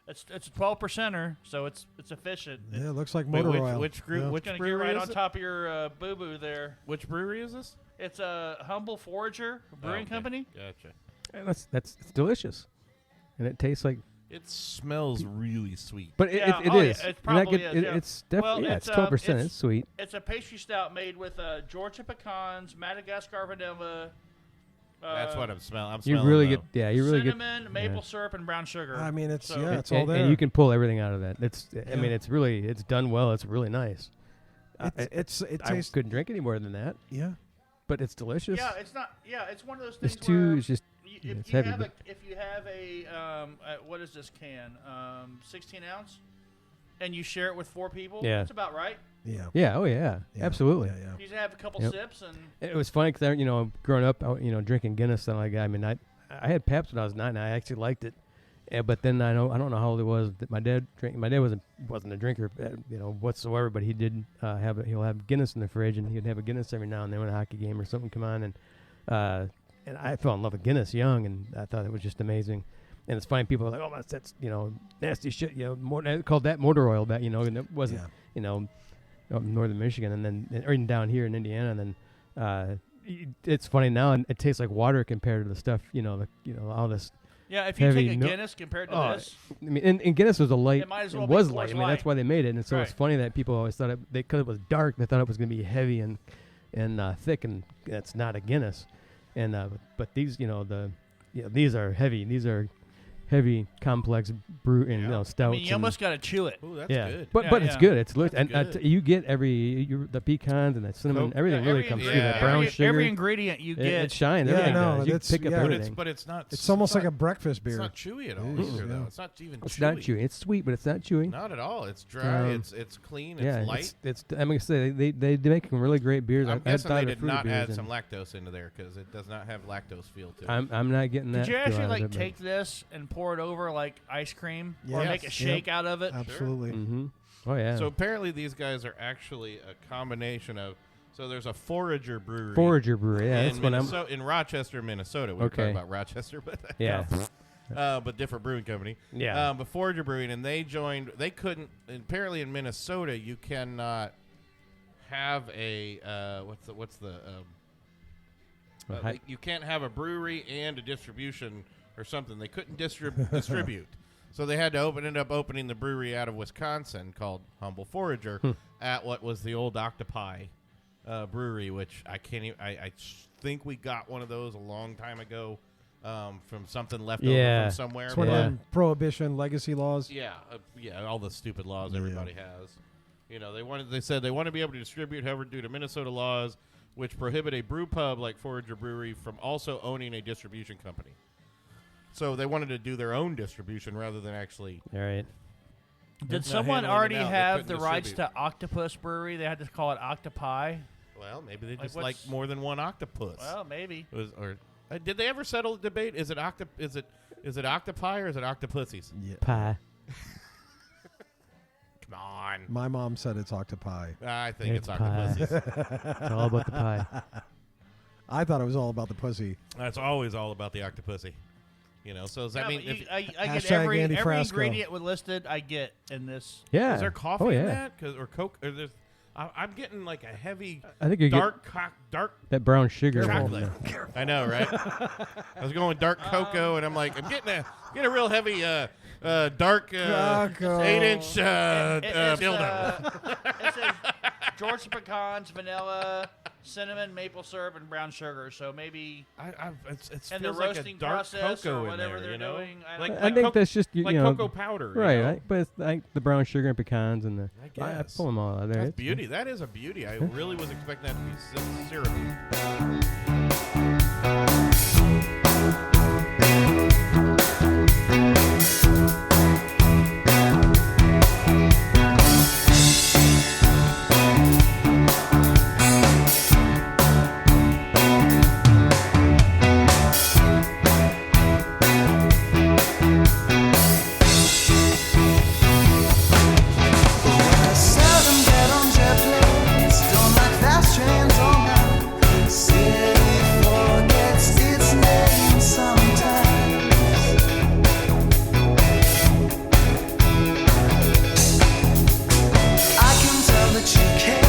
it's a 12%er, so it's efficient. Yeah, it looks like Wait, motor oil. which group? Yeah. Which It's gonna get brewery right is on it? top of your boo boo there. Which brewery is this? It's a Humble Forager Brewing Okay. Company. Gotcha. And it's delicious, and it tastes like. It smells really sweet. But Yeah, it oh, yeah, is. it And that probably get- is, yeah. It's definitely Well, it's it's, 12%. it's- It's sweet. It's a pastry stout made with Georgia pecans, Madagascar vanilla. That's what I'm smelling. I'm You smelling really though. get you really get. cinnamon, maple syrup, and brown sugar. I mean, it's So- yeah, it's all and, there. and you can pull everything out of that. I Yeah. mean, it's done well. It's really nice. It I tastes couldn't drink any more than that, yeah. but it's delicious. Yeah, it's not. Yeah, it's one of those things It's too. where It's just. if it's you heavy, have but- if you have what is this can? 16 ounce, and you share it with 4 people. Yeah. That's about right. Yeah. Yeah. Oh yeah. Yeah. Absolutely. Yeah, yeah. You just have a couple Yep. sips, and It was funny because growing up, drinking Guinness and like I mean, I had Pabst when I was 9. And I actually liked it, but then I don't know how old it was that my dad drank. My dad wasn't a drinker, whatsoever. But he did he'll have Guinness in the fridge, and he'd have a Guinness every now and then when a hockey game or something come on, and I fell in love with Guinness young, and I thought it was just amazing. And it's funny, people are like, oh, that's nasty shit, they called that motor oil back, and it wasn't, Yeah. Up in northern Michigan, and then or even down here in Indiana, and then it's funny now, and it tastes like water compared to the stuff. All this. Yeah, if you heavy take a no- Guinness compared to Oh, this, I mean, and Guinness was a light. It might as well it be was Coors light. I mean, Light. that's why they made it. And so it's Right. funny that people always thought because it was dark, they thought it was going to be heavy and thick, and that's not a Guinness. And but these, these are heavy. These are heavy, complex brew and stouts. I mean, you almost got to chew it. Ooh, that's good. But Yeah, but it's yeah. good. It's That's and good. you get the pecans and that cinnamon, everything really comes through. That brown sugar, Every ingredient you it get. shines. Yeah, Everything no, does. You that's- pick up yeah. everything. But it's not. It's almost like a breakfast beer. It's not chewy at all It is, either, yeah. though. It's not even. It's chewy. not chewy. It's sweet, but it's not chewy. Not at all. It's dry. Um, It's clean. Yeah, It's light. it's. I'm gonna say they make some really great beers. I'm I've guessing tried they the did fruit not beers add and some lactose into there because it does not have lactose feel to it. I'm not getting that. Did you feel actually out of like it, but- take this and pour it over like ice cream, or Yes. make a shake out of it? Absolutely. Mm-hmm. Oh yeah. So apparently these guys are actually a combination of. So there's a Forager Brewery. Forager Brewery. Yeah, that's in, what I'm. Minnesota, in Rochester, Minnesota. We were Okay. talking about Rochester, but Yeah. but different brewing company. Yeah. But Forager Brewing, and they joined. They couldn't. Apparently, in Minnesota, you cannot have a what's the you can't have a brewery and a distribution or something. They couldn't distribute, so they had to end up opening the brewery out of Wisconsin called Humble Forager at what was the old Octopi brewery, which I can't. I think we got one of those a long time ago. From something left over from somewhere. It's one of Yeah. them prohibition legacy laws. Yeah, all the stupid laws everybody has. They said they want to be able to distribute, however, due to Minnesota laws, which prohibit a brew pub like Forager Brewery from also owning a distribution company. So they wanted to do their own distribution rather than actually. All right. Did Not someone handling it already out, they have couldn't the rights distribute. to Octopus Brewery? They had to call it Octopi. Well, maybe they Like just like what's- more than one octopus. Well, maybe. Did they ever settle the debate? Is it octopi or is it octopussies? Yeah. Pie. Come on. My mom said it's octopi. I think it's It's pie. octopussies. It's all about the pie. I thought it was all about the pussy. That's always all about the octopussy. So does that mean I get Hashtag every Andy Frasco. ingredient listed. I get in this. Yeah. is there coffee oh, yeah. in that? Or coke? Or there's, I'm getting like a heavy I think you dark get that brown sugar. chocolate. I know, right? I was going dark cocoa, and I'm like, I'm getting a real heavy dark Cocoa. 8-inch It's, dildo. it says Georgia pecans, vanilla, cinnamon, maple syrup, and brown sugar. So maybe It and the feels like a roasting dark process cocoa or in whatever there, they're doing. I Like, don't I know. think that's just like cocoa powder, right? But it's like the brown sugar and pecans and the. I I guess. pull them all out of there. That's It's- beauty. That is a beauty. I really was expecting that to be syrupy. Seldom get on jet planes, don't like fast trains all night. City forgets its name sometimes. I can tell that you care.